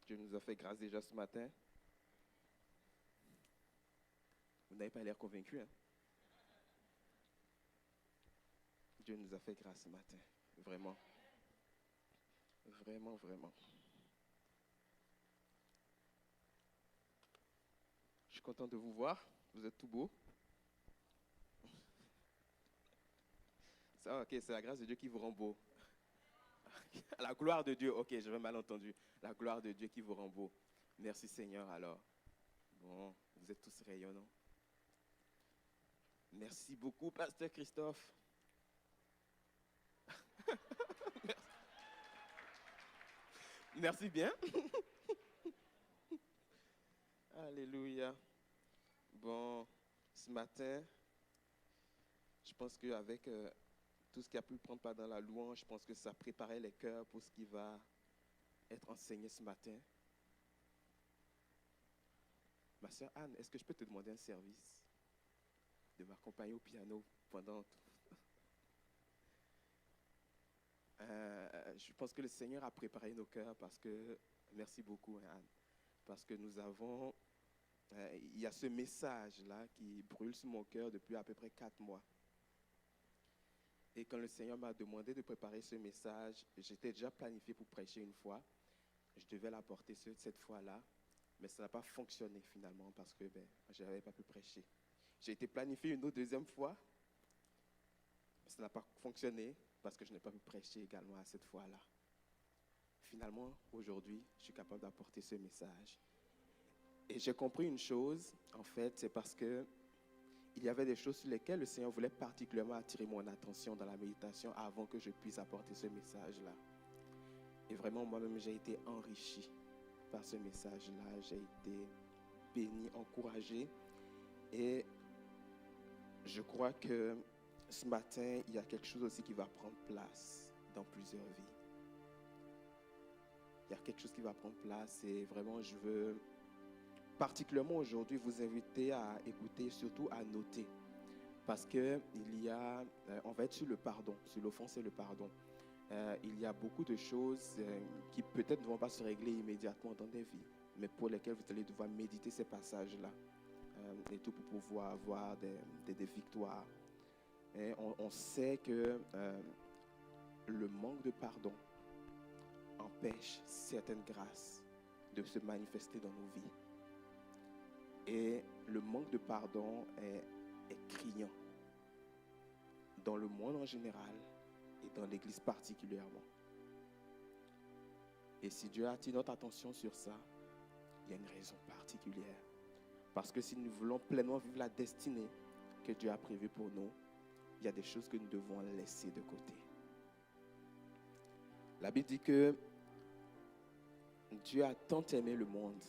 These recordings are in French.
Dieu nous a fait grâce déjà ce matin. Vous n'avez pas l'air convaincu, hein? Dieu nous a fait grâce ce matin. Vraiment. Vraiment, vraiment. Je suis content de vous voir. Vous êtes tout beaux. Ça, ok, c'est la grâce de Dieu qui vous rend beau. La gloire de Dieu. Ok, j'avais mal entendu. La gloire de Dieu qui vous rend beau. Merci Seigneur alors. Bon, vous êtes tous rayonnants. Merci beaucoup, Pasteur Christophe. Merci bien. Alléluia. Bon, ce matin, je pense qu'avec tout ce qui a pu prendre part dans la louange, je pense que ça préparait les cœurs pour ce qui va être enseigné ce matin. Ma sœur Anne, est-ce que je peux te demander un service de m'accompagner au piano pendant tout? Je pense que le Seigneur a préparé nos cœurs parce que, merci beaucoup Anne, parce que nous avons, il y a ce message-là qui brûle sur mon cœur depuis à peu près 4 mois. Et quand le Seigneur m'a demandé de préparer ce message, j'étais déjà planifié pour prêcher une fois. Je devais l'apporter cette fois-là, mais ça n'a pas fonctionné finalement parce que je n'avais pas pu prêcher. J'ai été planifié une autre deuxième fois, mais ça n'a pas fonctionné parce que je n'ai pas pu prêcher également à cette fois-là. Finalement, aujourd'hui, je suis capable d'apporter ce message. Et j'ai compris une chose, en fait, c'est parce que il y avait des choses sur lesquelles le Seigneur voulait particulièrement attirer mon attention dans la méditation avant que je puisse apporter ce message-là. Et vraiment, moi-même, j'ai été enrichi par ce message-là. J'ai été béni, encouragé. Et je crois que ce matin, il y a quelque chose aussi qui va prendre place dans plusieurs vies. Il y a quelque chose qui va prendre place et vraiment, je veux particulièrement aujourd'hui vous inviter à écouter, surtout à noter. Parce qu'il y a, on va être sur le pardon, sur l'offense et le pardon. Il y a beaucoup de choses qui peut-être ne vont pas se régler immédiatement dans des vies, mais pour lesquelles vous allez devoir méditer ces passages-là et tout pour pouvoir avoir des victoires. Et on sait que le manque de pardon empêche certaines grâces de se manifester dans nos vies. Et le manque de pardon est criant dans le monde en général et dans l'Église particulièrement. Et si Dieu attire notre attention sur ça, il y a une raison particulière. Parce que si nous voulons pleinement vivre la destinée que Dieu a prévue pour nous, il y a des choses que nous devons laisser de côté. La Bible dit que Dieu a tant aimé le monde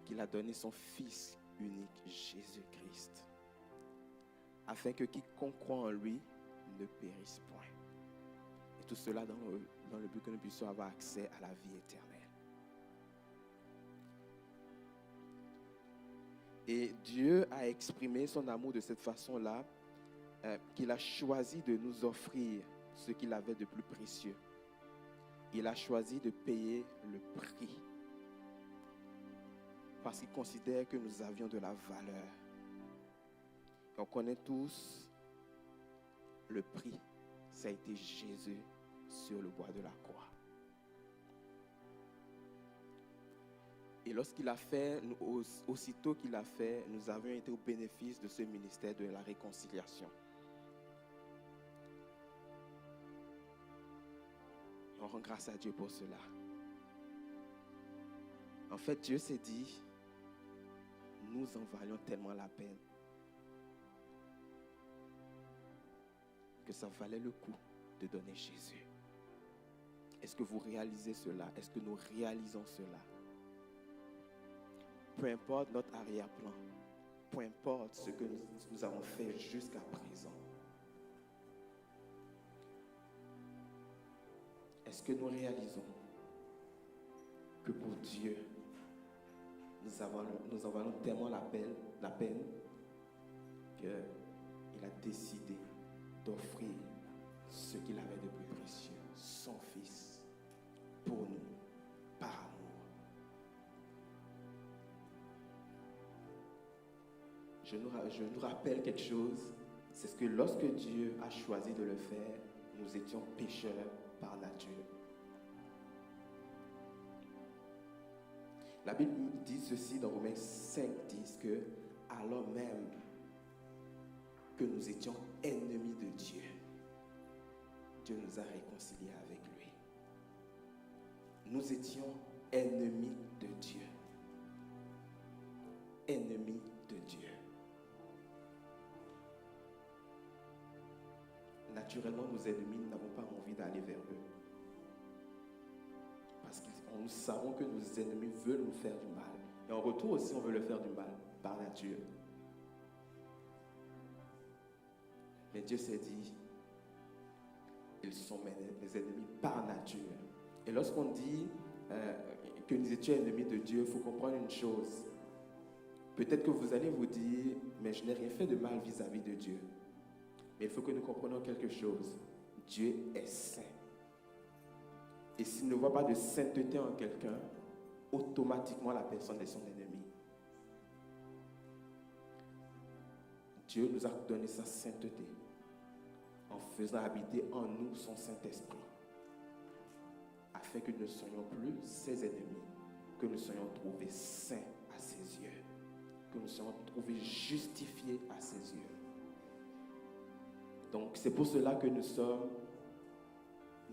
qu'il a donné son Fils unique, Jésus-Christ, afin que quiconque croit en lui ne périsse point. Et tout cela dans le but que nous puissions avoir accès à la vie éternelle. Et Dieu a exprimé son amour de cette façon-là, qu'il a choisi de nous offrir ce qu'il avait de plus précieux. Il a choisi de payer le prix parce qu'il considère que nous avions de la valeur. Et on connaît tous le prix. Ça a été Jésus sur le bois de la croix. Et lorsqu'il a fait, aussitôt qu'il a fait, nous avions été au bénéfice de ce ministère de la réconciliation. Et on rend grâce à Dieu pour cela. En fait, Dieu s'est dit, nous en valions tellement la peine que ça valait le coup de donner Jésus. Est-ce que vous réalisez cela? Est-ce que nous réalisons cela? Peu importe notre arrière-plan, peu importe ce que nous avons fait jusqu'à présent, est-ce que nous réalisons que pour Dieu, nous en valons tellement la peine qu'il a décidé d'offrir ce qu'il avait de plus précieux, son Fils, pour nous, par amour. je nous rappelle quelque chose, c'est que lorsque Dieu a choisi de le faire, nous étions pécheurs par nature. La Bible dit ceci dans Romains 5, 10, que alors même que nous étions ennemis de Dieu, Dieu nous a réconciliés avec lui. Nous étions ennemis de Dieu. Ennemis de Dieu. Naturellement, nos ennemis, nous n'avons pas envie d'aller vers eux. Parce que nous savons que nos ennemis veulent nous faire du mal. Et en retour aussi, on veut leur faire du mal par nature. Mais Dieu s'est dit, ils sont mes ennemis par nature. Et lorsqu'on dit que nous étions ennemis de Dieu, il faut comprendre une chose. Peut-être que vous allez vous dire, mais je n'ai rien fait de mal vis-à-vis de Dieu. Mais il faut que nous comprenions quelque chose. Dieu est saint. Et s'il ne voit pas de sainteté en quelqu'un, automatiquement la personne est son ennemi. Dieu nous a donné sa sainteté en faisant habiter en nous son Saint-Esprit, afin que nous ne soyons plus ses ennemis, que nous soyons trouvés saints à ses yeux, que nous soyons trouvés justifiés à ses yeux. Donc c'est pour cela que nous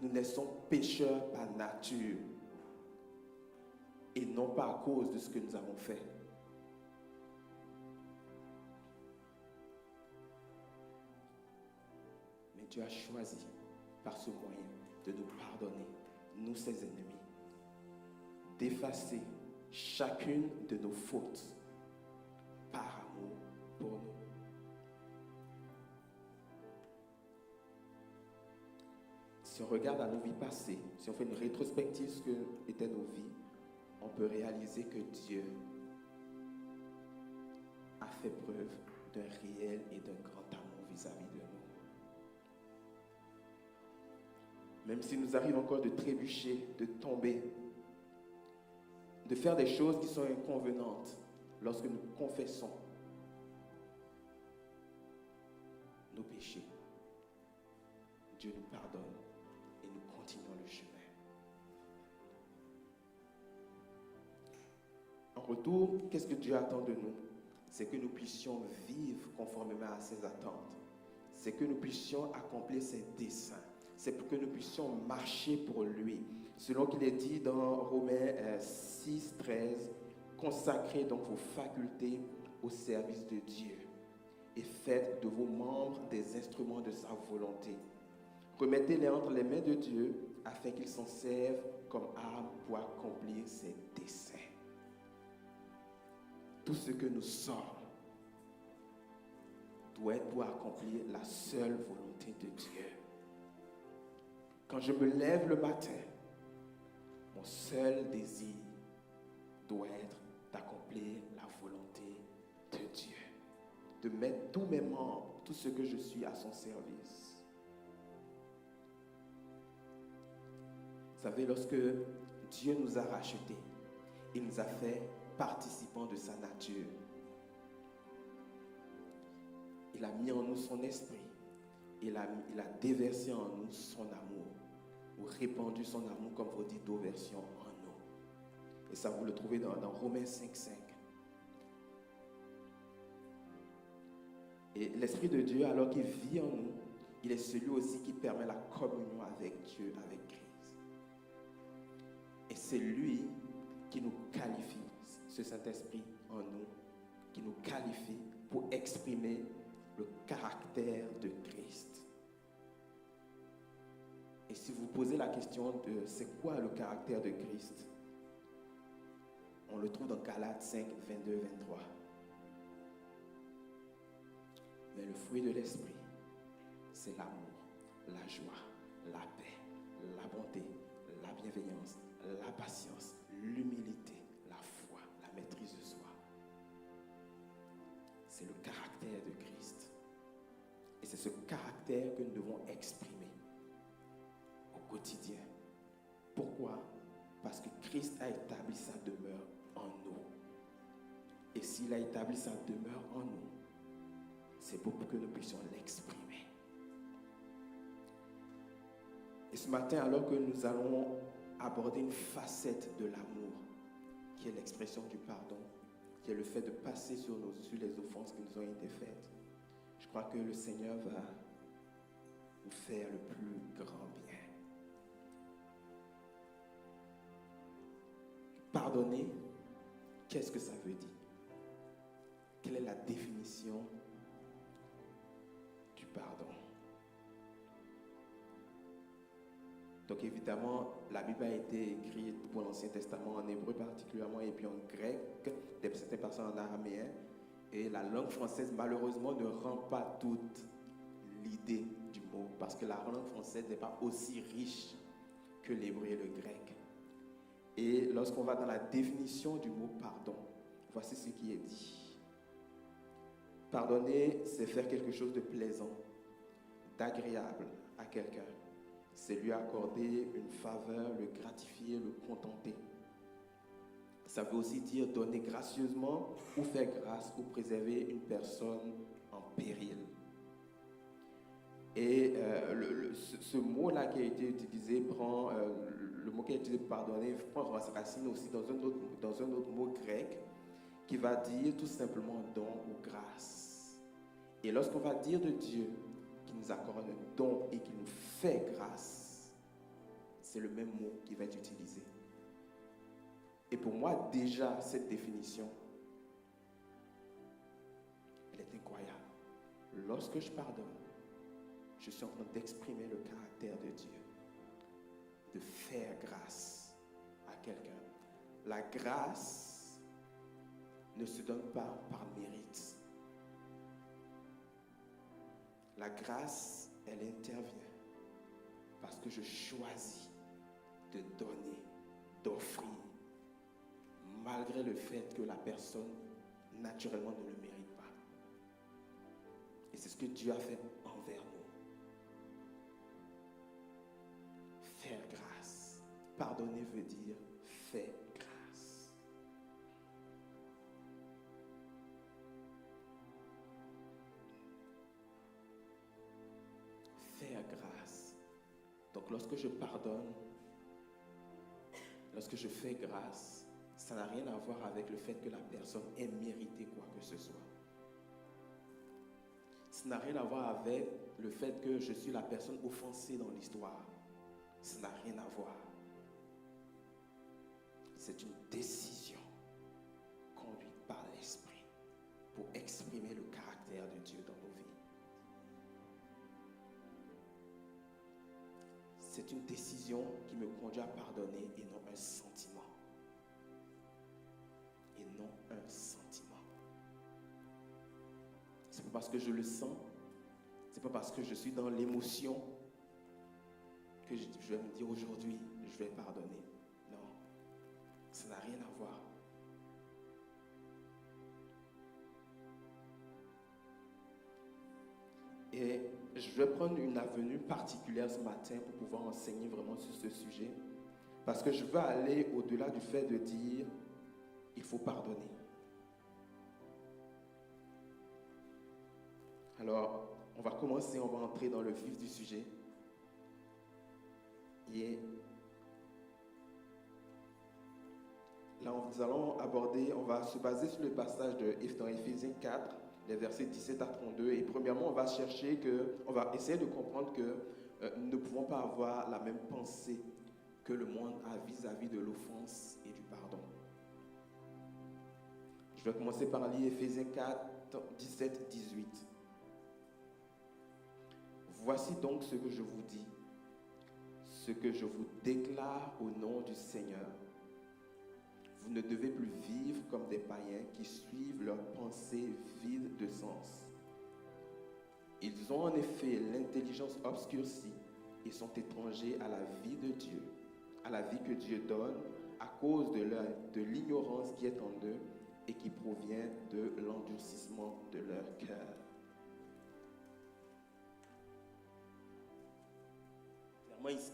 naissons pécheurs par nature et non pas à cause de ce que nous avons fait. Mais Dieu a choisi par ce moyen de nous pardonner, nous ses ennemis, d'effacer chacune de nos fautes par amour pour nous. Si on regarde à nos vies passées, si on fait une rétrospective de ce qu'étaient nos vies, on peut réaliser que Dieu a fait preuve d'un réel et d'un grand amour vis-à-vis de nous. Même s'il nous arrive encore de trébucher, de tomber, de faire des choses qui sont inconvenantes, lorsque nous confessons nos péchés, Dieu nous pardonne. Et nous continuons le chemin. En retour, qu'est-ce que Dieu attend de nous? C'est que nous puissions vivre conformément à ses attentes. C'est que nous puissions accomplir ses desseins. C'est pour que nous puissions marcher pour lui. Selon qu'il est dit dans Romains 6, 13, consacrez donc vos facultés au service de Dieu et faites de vos membres des instruments de sa volonté. Remettez-les entre les mains de Dieu afin qu'il s'en serve comme arme pour accomplir ses desseins. Tout ce que nous sommes doit être pour accomplir la seule volonté de Dieu. Quand je me lève le matin, mon seul désir doit être d'accomplir la volonté de Dieu, de mettre tous mes membres, tout ce que je suis à son service. Vous savez, lorsque Dieu nous a rachetés, il nous a fait participants de sa nature. Il a mis en nous son esprit. Il a déversé en nous son amour, ou répandu son amour, comme vous dites, d'eau version en nous. Et ça, vous le trouvez dans Romains 5, 5. Et l'Esprit de Dieu, alors qu'il vit en nous, il est celui aussi qui permet la communion avec Dieu, avec Christ. Et c'est lui qui nous qualifie, ce Saint-Esprit en nous, qui nous qualifie pour exprimer le caractère de Christ. Et si vous posez la question de c'est quoi le caractère de Christ, on le trouve dans Galates 5, 22, 23. Mais le fruit de l'esprit, c'est l'amour, la joie, la paix, la bonté, la bienveillance, la patience, l'humilité, la foi, la maîtrise de soi. C'est le caractère de Christ. Et c'est ce caractère que nous devons exprimer au quotidien. Pourquoi? Parce que Christ a établi sa demeure en nous. Et s'il a établi sa demeure en nous, c'est pour que nous puissions l'exprimer. Et ce matin, alors que nous allons aborder une facette de l'amour, qui est l'expression du pardon, qui est le fait de passer sur les offenses qui nous ont été faites, je crois que le Seigneur va nous faire le plus grand bien. Pardonner, qu'est-ce que ça veut dire? Quelle est la définition du pardon? Donc évidemment, la Bible a été écrite pour l'Ancien Testament en hébreu particulièrement et puis en grec, certaines personnes en araméen. Et la langue française, malheureusement, ne rend pas toute l'idée du mot parce que la langue française n'est pas aussi riche que l'hébreu et le grec. Et lorsqu'on va dans la définition du mot pardon, voici ce qui est dit. Pardonner, c'est faire quelque chose de plaisant, d'agréable à quelqu'un. C'est lui accorder une faveur, le gratifier, le contenter. Ça veut aussi dire donner gracieusement ou faire grâce ou préserver une personne en péril. Et ce mot-là qui a été utilisé prend, le mot qui a été utilisé pardonner prend sa racine aussi dans un autre mot grec qui va dire tout simplement don ou grâce. Et lorsqu'on va dire de Dieu qu'il nous accorde un don et qu'il nous fait grâce, c'est le même mot qui va être utilisé. Et pour moi, déjà, cette définition, elle est incroyable. Lorsque je pardonne, je suis en train d'exprimer le caractère de Dieu, de faire grâce à quelqu'un. La grâce ne se donne pas par mérite. La grâce, elle intervient parce que je choisis de donner, d'offrir, malgré le fait que la personne, naturellement, ne le mérite pas. Et c'est ce que Dieu a fait envers nous. Faire grâce. Pardonner veut dire faire grâce. Faire grâce. Donc lorsque je pardonne, lorsque je fais grâce, ça n'a rien à voir avec le fait que la personne ait mérité quoi que ce soit. Ça n'a rien à voir avec le fait que je suis la personne offensée dans l'histoire. Ça n'a rien à voir. C'est une décision conduite par l'Esprit pour exprimer le caractère de Dieu dans nos vies. C'est une décision qui me conduit à pardonner et non un sentiment. Et non un sentiment. C'est pas parce que je le sens, c'est pas parce que je suis dans l'émotion que je vais me dire aujourd'hui, je vais pardonner. Non, ça n'a rien à voir. Et je vais prendre une avenue particulière ce matin pour pouvoir enseigner vraiment sur ce sujet. Parce que je veux aller au-delà du fait de dire, il faut pardonner. Alors, on va commencer, on va entrer dans le vif du sujet. Et là, nous allons aborder, on va se baser sur le passage dans Éphésiens 4, les versets 17 à 32. Et premièrement, on va essayer de comprendre que nous ne pouvons pas avoir la même pensée que le monde a vis-à-vis de l'offense et du pardon. Je vais commencer par lire Éphésiens 4, 17, 18. Voici donc ce que je vous dis, ce que je vous déclare au nom du Seigneur. Vous ne devez plus vivre comme des païens qui suivent leurs pensées vides de sens. Ils ont en effet l'intelligence obscurcie et sont étrangers à la vie de Dieu, à la vie que Dieu donne à cause de l'ignorance qui est en eux et qui provient de l'endurcissement de leur cœur.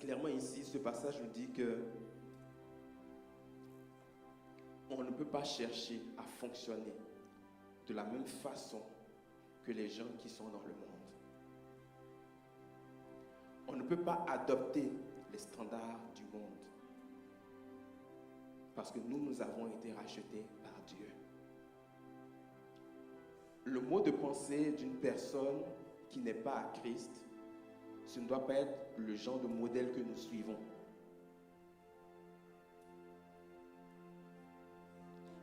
Clairement ici, ce passage nous dit que on ne peut pas chercher à fonctionner de la même façon que les gens qui sont dans le monde. On ne peut pas adopter les standards du monde parce que nous avons été rachetés par Dieu. Le mode de pensée d'une personne qui n'est pas à Christ, ce ne doit pas être le genre de modèle que nous suivons.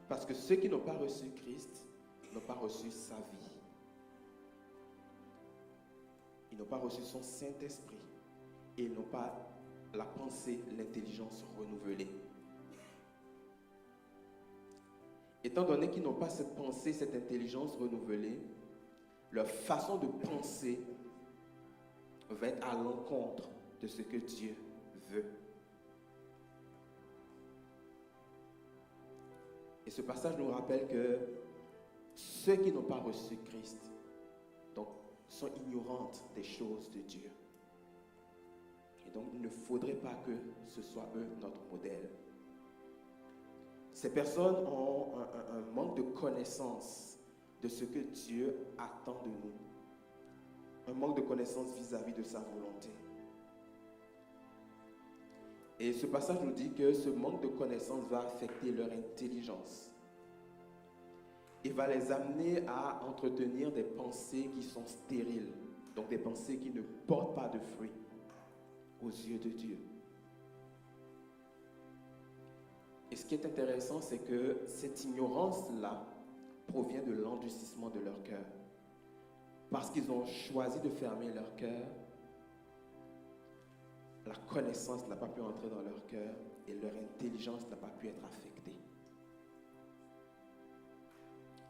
Parce que ceux qui n'ont pas reçu Christ n'ont pas reçu sa vie. Ils n'ont pas reçu son Saint-Esprit. Et ils n'ont pas la pensée, l'intelligence renouvelée. Étant donné qu'ils n'ont pas cette pensée, cette intelligence renouvelée, leur façon de penser va être à l'encontre de ce que Dieu veut. Et ce passage nous rappelle que ceux qui n'ont pas reçu Christ donc, sont ignorantes des choses de Dieu. Et donc, il ne faudrait pas que ce soit eux notre modèle. Ces personnes ont un manque de connaissance de ce que Dieu attend de nous. Un manque de connaissance vis-à-vis de sa volonté. Et ce passage nous dit que ce manque de connaissance va affecter leur intelligence. Il va les amener à entretenir des pensées qui sont stériles. Donc des pensées qui ne portent pas de fruits aux yeux de Dieu. Et ce qui est intéressant, c'est que cette ignorance-là provient de l'endurcissement de leur cœur. Parce qu'ils ont choisi de fermer leur cœur, la connaissance n'a pas pu entrer dans leur cœur et leur intelligence n'a pas pu être affectée.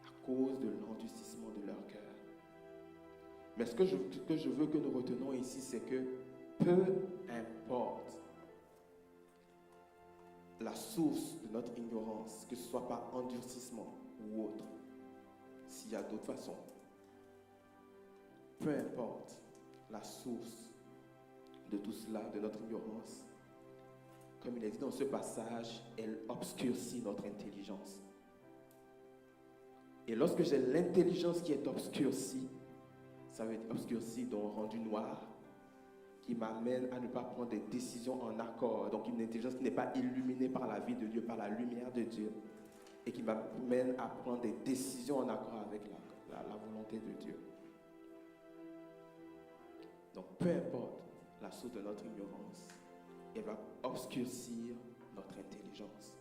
À cause de l'endurcissement de leur cœur. Mais ce que je veux que nous retenons ici, c'est que peu importe la source de notre ignorance, que ce soit par endurcissement ou autre, s'il y a d'autres façons, peu importe la source de tout cela, de notre ignorance, comme il est dit dans ce passage, elle obscurcit notre intelligence. Et lorsque j'ai l'intelligence qui est obscurcie, ça veut être obscurcie, donc rendue noire, qui m'amène à ne pas prendre des décisions en accord. Donc une intelligence qui n'est pas illuminée par la vie de Dieu, par la lumière de Dieu, et qui m'amène à prendre des décisions en accord avec la volonté de Dieu. Donc peu importe la source de notre ignorance, elle va obscurcir notre intelligence.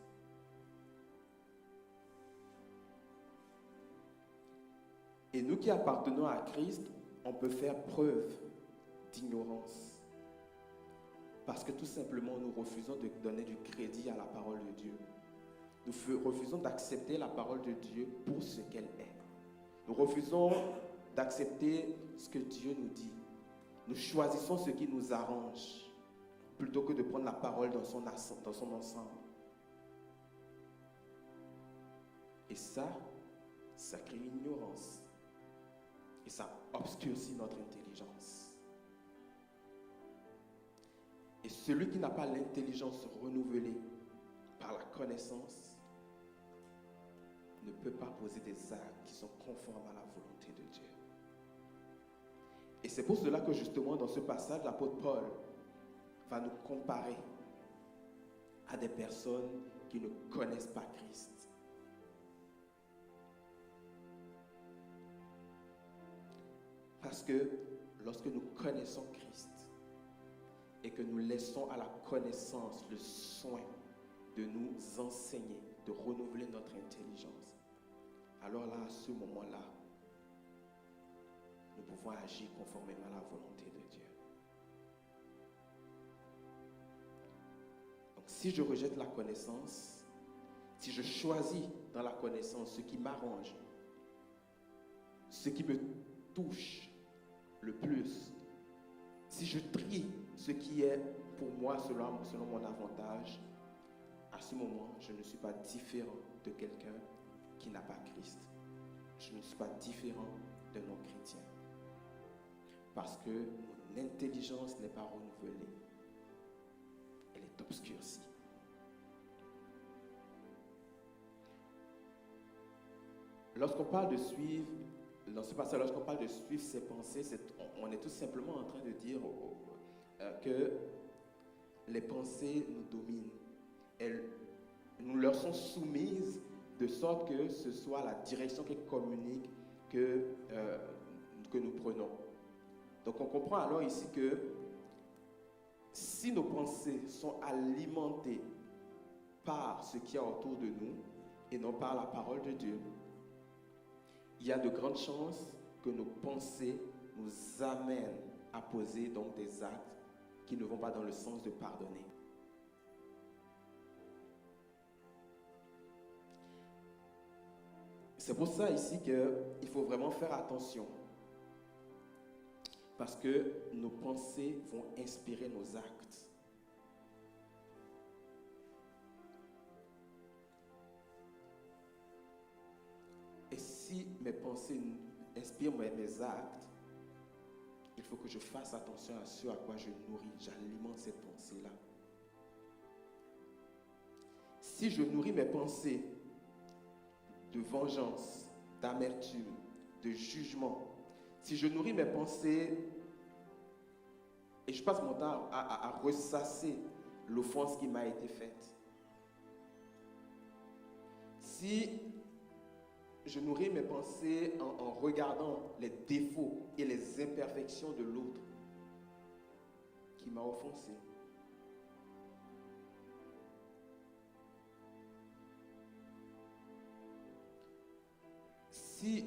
Et nous qui appartenons à Christ, on peut faire preuve d'ignorance. Parce que tout simplement, nous refusons de donner du crédit à la parole de Dieu. Nous refusons d'accepter la parole de Dieu pour ce qu'elle est. Nous refusons d'accepter ce que Dieu nous dit. Nous choisissons ce qui nous arrange plutôt que de prendre la parole dans son ensemble. Et ça crée une ignorance. Et ça obscurcit notre intelligence. Et celui qui n'a pas l'intelligence renouvelée par la connaissance ne peut pas poser des actes qui sont conformes à la volonté de Dieu. Et c'est pour cela que justement dans ce passage, l'apôtre Paul va nous comparer à des personnes qui ne connaissent pas Christ. Parce que lorsque nous connaissons Christ et que nous laissons à la connaissance le soin de nous enseigner, de renouveler notre intelligence, alors là, à ce moment-là, nous pouvons agir conformément à la volonté de Dieu. Donc si je rejette la connaissance, si je choisis dans la connaissance ce qui m'arrange, ce qui me touche le plus, si je trie ce qui est pour moi selon mon avantage, à ce moment, je ne suis pas différent de quelqu'un qui n'a pas Christ. Je ne suis pas différent de non-chrétien. Parce que mon intelligence n'est pas renouvelée. Elle est obscurcie. Lorsqu'on parle de suivre dans ce passage, lorsqu'on parle de suivre ses pensées, on est tout simplement en train de dire que les pensées nous dominent. Nous leur sont soumises de sorte que ce soit la direction qu'elles communiquent que nous prenons. Donc on comprend alors ici que si nos pensées sont alimentées par ce qu'il y a autour de nous et non par la parole de Dieu, il y a de grandes chances que nos pensées nous amènent à poser donc des actes qui ne vont pas dans le sens de pardonner. C'est pour ça ici qu'il faut vraiment faire attention. Parce que nos pensées vont inspirer nos actes. Et si mes pensées inspirent mes actes, il faut que je fasse attention à ce à quoi je nourris, j'alimente cette pensée-là. Si je nourris mes pensées de vengeance, d'amertume, de jugement, si je nourris mes pensées et je passe mon temps à ressasser l'offense qui m'a été faite, si je nourris mes pensées en regardant les défauts et les imperfections de l'autre qui m'a offensé, si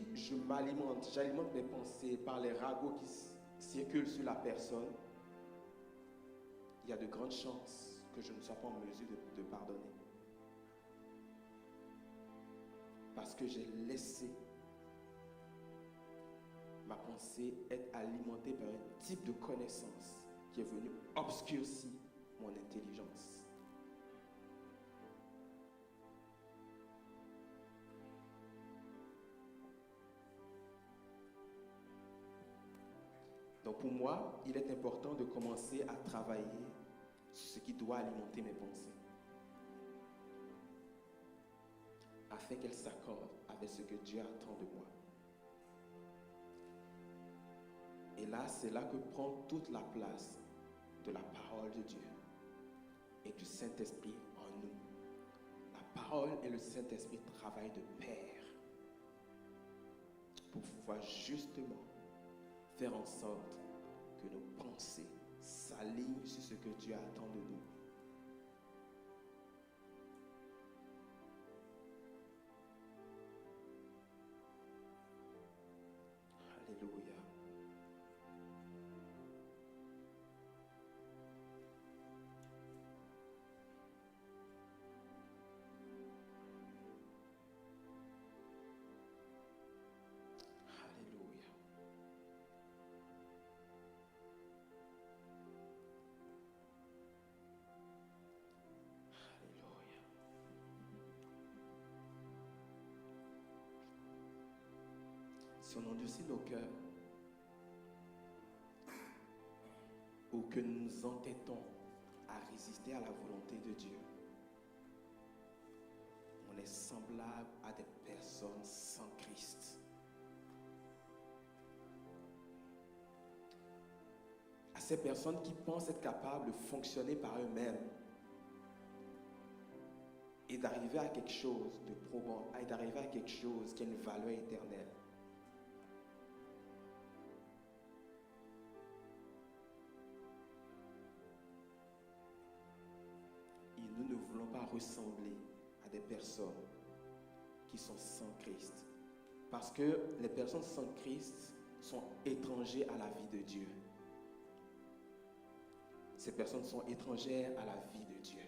j'alimente mes pensées par les ragots qui circulent sur la personne, il y a de grandes chances que je ne sois pas en mesure de pardonner. Parce que j'ai laissé ma pensée être alimentée par un type de connaissance qui est venu obscurcir mon intelligence. Donc pour moi, il est important de commencer à travailler sur ce qui doit alimenter mes pensées, afin qu'elles s'accordent avec ce que Dieu attend de moi. Et là, c'est là que prend toute la place de la parole de Dieu et du Saint-Esprit en nous. La parole et le Saint-Esprit travaillent de pair pour pouvoir justement faire en sorte que nos pensées s'alignent sur ce que Dieu attend de nous. Alléluia. Alléluia. Alléluia. Si on endurcit nos cœurs, ou que nous nous entêtons à résister à la volonté de Dieu, on est semblable à des personnes sans Christ. À ces personnes qui pensent être capables de fonctionner par eux-mêmes et d'arriver à quelque chose de probant, et d'arriver à quelque chose qui a une valeur éternelle. Et nous ne voulons pas ressembler à des personnes qui sont sans Christ. Parce que les personnes sans Christ sont étrangères à la vie de Dieu. Ces personnes sont étrangères à la vie de Dieu.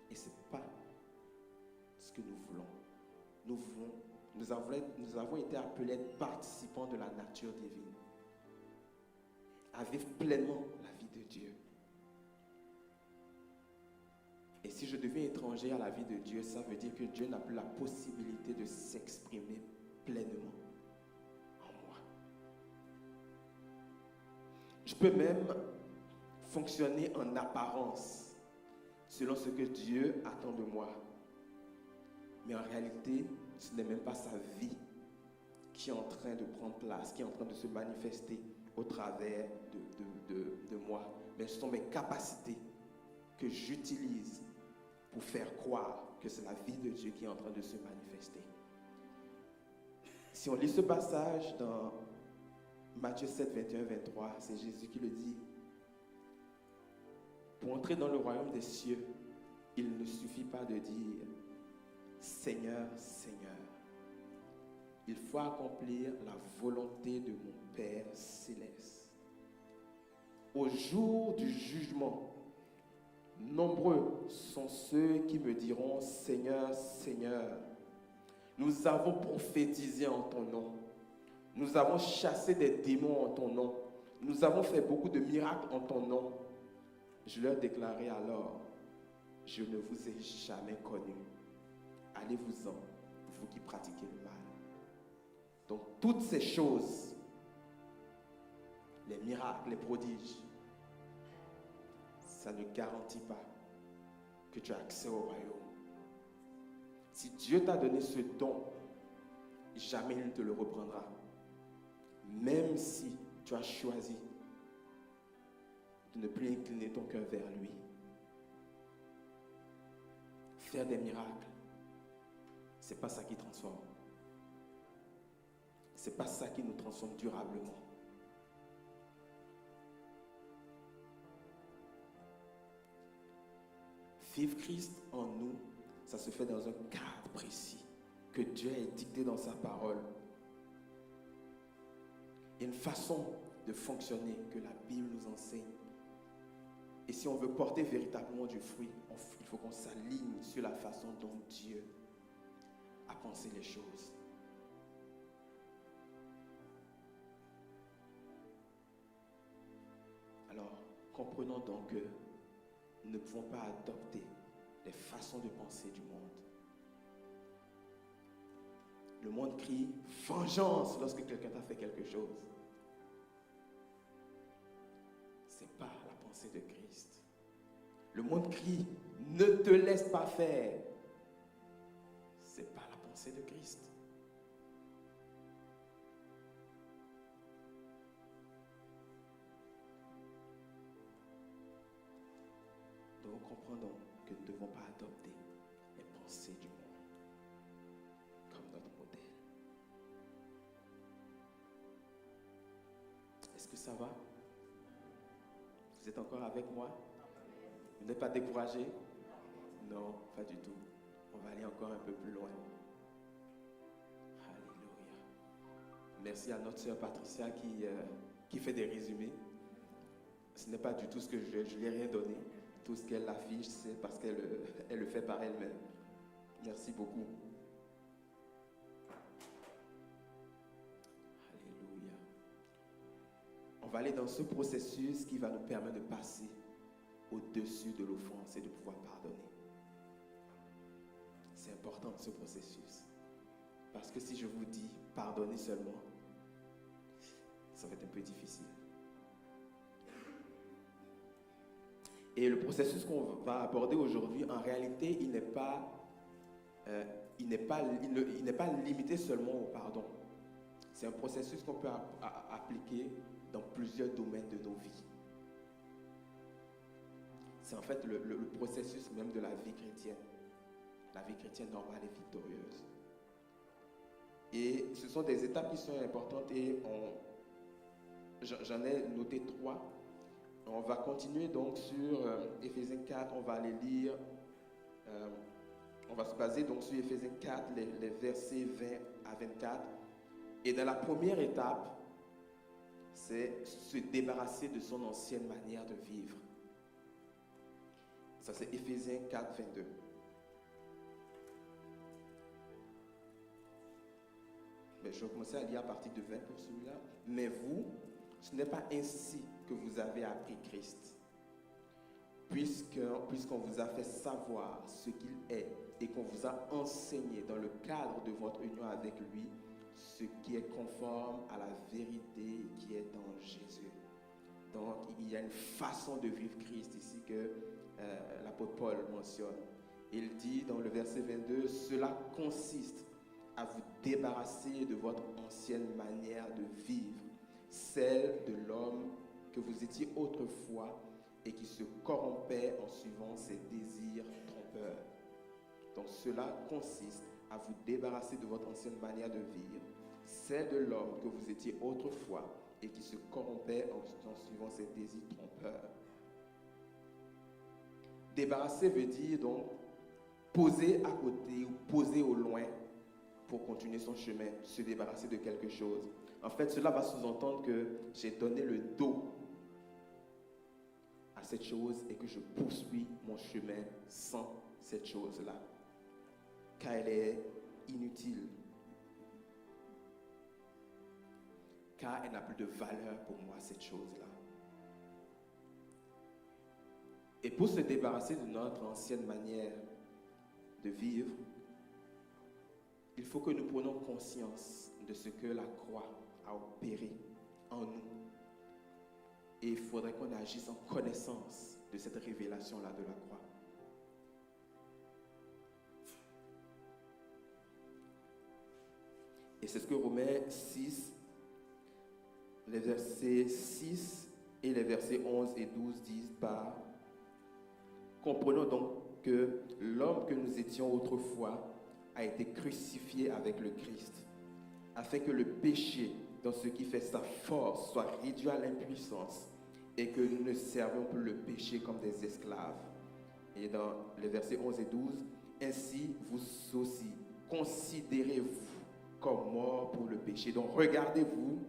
Et ce n'est pas ce que nous voulons. Nous avons été appelés à être participants de la nature divine, à vivre pleinement la vie de Dieu. Et si je deviens étranger à la vie de Dieu, ça veut dire que Dieu n'a plus la possibilité de s'exprimer pleinement en moi. Je peux même fonctionner en apparence selon ce que Dieu attend de moi. Mais en réalité, ce n'est même pas sa vie qui est en train de prendre place, qui est en train de se manifester au travers de moi. Mais ce sont mes capacités que j'utilise pour faire croire que c'est la vie de Dieu qui est en train de se manifester. Si on lit ce passage dans Matthieu 7, 21, 23, c'est Jésus qui le dit. Pour entrer dans le royaume des cieux, il ne suffit pas de dire « Seigneur, Seigneur ». Il faut accomplir la volonté de mon Père céleste. Au jour du jugement, nombreux sont ceux qui me diront « Seigneur, Seigneur, nous avons prophétisé en ton nom. Nous avons chassé des démons en ton nom. Nous avons fait beaucoup de miracles en ton nom. » Je leur déclarai alors, « Je ne vous ai jamais connu. Allez-vous-en, vous qui pratiquez le mal. » Donc, toutes ces choses, les miracles, les prodiges, ça ne garantit pas que tu as accès au royaume. Si Dieu t'a donné ce don, jamais il ne te le reprendra. Même si tu as choisi de ne plus incliner ton cœur vers lui. Faire des miracles, ce n'est pas ça qui transforme. Ce n'est pas ça qui nous transforme durablement. Vivre Christ en nous, ça se fait dans un cadre précis que Dieu a dicté dans sa parole. Il y a une façon de fonctionner que la Bible nous enseigne. Et si on veut porter véritablement du fruit, il faut qu'on s'aligne sur la façon dont Dieu a pensé les choses. Alors, comprenons donc que nous ne pouvons pas adopter les façons de penser du monde. Le monde crie vengeance lorsque quelqu'un t'a fait quelque chose. Ce n'est pas la pensée de Christ. Le monde crie ne te laisse pas faire. Ce n'est pas la pensée de Christ. Donc comprenons que nous ne devons pas adopter les pensées du monde comme notre modèle. Est-ce que ça va? Vous êtes encore avec moi? Vous n'êtes pas découragé? Non, pas du tout. On va aller encore un peu plus loin. Alléluia. Merci à notre sœur Patricia qui fait des résumés. Ce n'est pas du tout ce que je lui ai rien donné. Tout ce qu'elle affiche, c'est parce qu'elle le fait par elle-même. Merci beaucoup. Alléluia. On va aller dans ce processus qui va nous permettre de passer au-dessus de l'offense et de pouvoir pardonner. C'est important ce processus. Parce que si je vous dis pardonner seulement, ça va être un peu difficile. Et le processus qu'on va aborder aujourd'hui, en réalité, il n'est pas limité seulement au pardon. C'est un processus qu'on peut appliquer dans plusieurs domaines de nos vies. C'est en fait le processus même de la vie chrétienne. La vie chrétienne normale et victorieuse. Et ce sont des étapes qui sont importantes et j'en ai noté 3. On va continuer donc sur Éphésiens 4, on va aller lire, on va se baser donc sur Éphésiens 4, les versets 20 à 24. Et dans la première étape, c'est se débarrasser de son ancienne manière de vivre. Ça c'est Éphésiens 4, 22. Mais je vais commencer à lire à partir de 20 pour celui-là. Mais vous, ce n'est pas ainsi que vous avez appris Christ, puisqu'on vous a fait savoir ce qu'il est et qu'on vous a enseigné dans le cadre de votre union avec lui ce qui est conforme à la vérité qui est dans Jésus. Donc il y a une façon de vivre Christ ici que l'apôtre Paul mentionne. Il dit dans le verset 22, cela consiste à vous débarrasser de votre ancienne manière de vivre, celle de l'homme que vous étiez autrefois et qui se corrompait en suivant ses désirs trompeurs. Donc cela consiste à vous débarrasser de votre ancienne manière de vivre, celle de l'homme que vous étiez autrefois et qui se corrompait en suivant ses désirs trompeurs. Débarrasser veut dire donc poser à côté ou poser au loin pour continuer son chemin, se débarrasser de quelque chose. En fait, cela va sous-entendre que j'ai donné le dos à cette chose et que je poursuis mon chemin sans cette chose-là, car elle est inutile, car elle n'a plus de valeur pour moi, cette chose-là. Et pour se débarrasser de notre ancienne manière de vivre, il faut que nous prenions conscience de ce que la croix a opéré en nous. Et il faudrait qu'on agisse en connaissance de cette révélation-là de la croix. Et c'est ce que Romains 6, les versets 6 et les versets 11 et 12 disent par: comprenons donc que l'homme que nous étions autrefois a été crucifié avec le Christ, afin que le péché, dans ce qui fait sa force, soit réduit à l'impuissance et que nous ne servions plus le péché comme des esclaves. Et dans les versets 11 et 12, ainsi vous aussi, considérez-vous comme morts pour le péché. Donc regardez-vous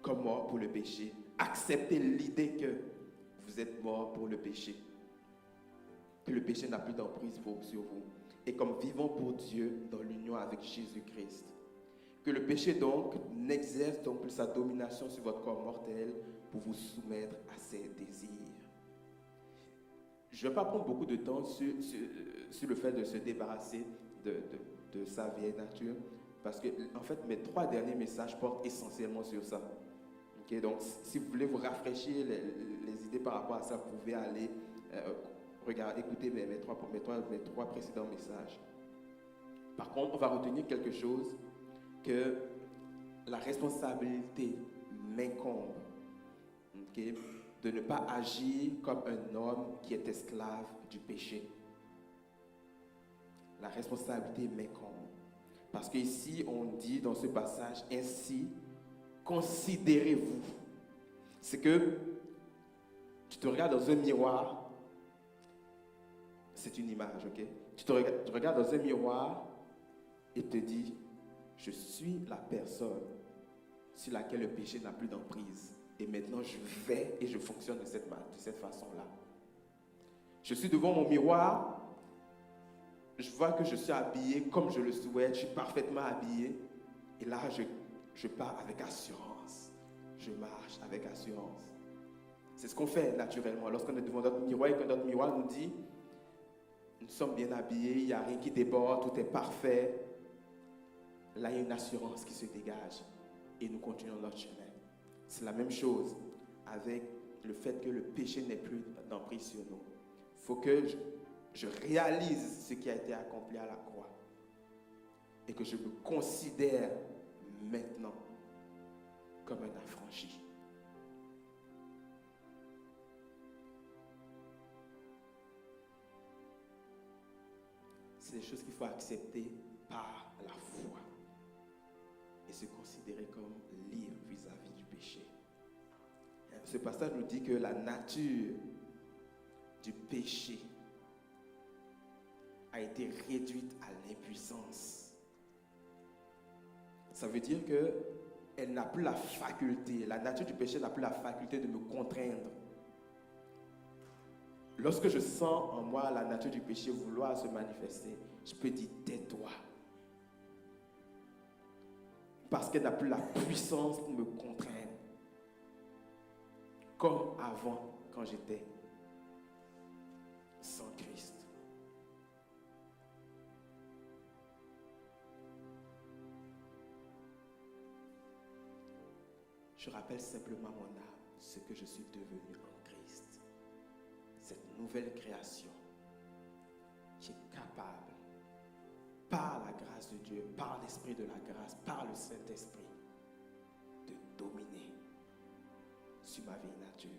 comme morts pour le péché. Acceptez l'idée que vous êtes morts pour le péché, que le péché n'a plus d'emprise sur vous, et comme vivant pour Dieu dans l'union avec Jésus-Christ. Que le péché donc n'exerce donc plus sa domination sur votre corps mortel pour vous soumettre à ses désirs. Je ne vais pas prendre beaucoup de temps sur le fait de se débarrasser de sa vieille nature, parce que en fait mes 3 derniers messages portent essentiellement sur ça. Okay, donc si vous voulez vous rafraîchir les idées par rapport à ça, vous pouvez aller écouter mes trois précédents messages. Par contre, on va retenir quelque chose, que la responsabilité m'incombe, okay, de ne pas agir comme un homme qui est esclave du péché. La responsabilité m'incombe. Parce qu'ici, on dit dans ce passage, ainsi, considérez-vous. C'est que tu te regardes dans un miroir, c'est une image, ok? Tu regardes dans un miroir et te dis, je suis la personne sur laquelle le péché n'a plus d'emprise. Et maintenant, je vais et je fonctionne de cette façon-là. Je suis devant mon miroir, je vois que je suis habillé comme je le souhaite, je suis parfaitement habillé. Et là, je pars avec assurance. Je marche avec assurance. C'est ce qu'on fait naturellement. Lorsqu'on est devant notre miroir et que notre miroir nous dit, nous sommes bien habillés, il n'y a rien qui déborde, tout est parfait. Là, il y a une assurance qui se dégage et nous continuons notre chemin. C'est la même chose avec le fait que le péché n'est plus d'emprise sur nous. Il faut que je réalise ce qui a été accompli à la croix et que je me considère maintenant comme un affranchi. C'est des choses qu'il faut accepter par la foi et se considérer comme libre vis-à-vis du péché. Ce passage nous dit que la nature du péché a été réduite à l'impuissance. Ça veut dire qu'elle n'a plus la faculté, la nature du péché n'a plus la faculté de me contraindre. Lorsque je sens en moi la nature du péché vouloir se manifester, je peux dire tais-toi. Parce qu'elle n'a plus la puissance pour me contraindre. Comme avant, quand j'étais sans Christ. Je rappelle simplement à mon âme ce que je suis devenu en Christ. nouvelle création qui est capable, par la grâce grâce de Dieu, par l'Esprit de la grâce, par le Saint-Esprit, de dominer sur ma vieille nature.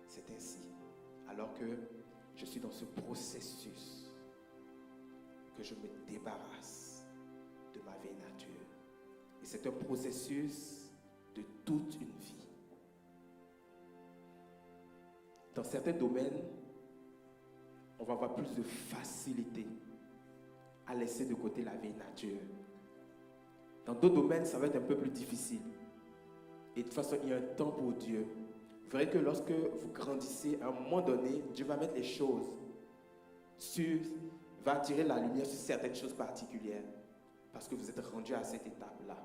C'est ainsi, alors que je suis dans ce processus, que je me débarrasse de ma vieille nature. Et c'est un processus de toute une vie. Dans certains domaines, on va avoir plus de facilité à laisser de côté la vieille nature. Dans d'autres domaines, ça va être un peu plus difficile. Et de toute façon, il y a un temps pour Dieu. Vous verrez que lorsque vous grandissez, à un moment donné, Dieu va mettre les choses va attirer la lumière sur certaines choses particulières. Parce que vous êtes rendu à cette étape-là.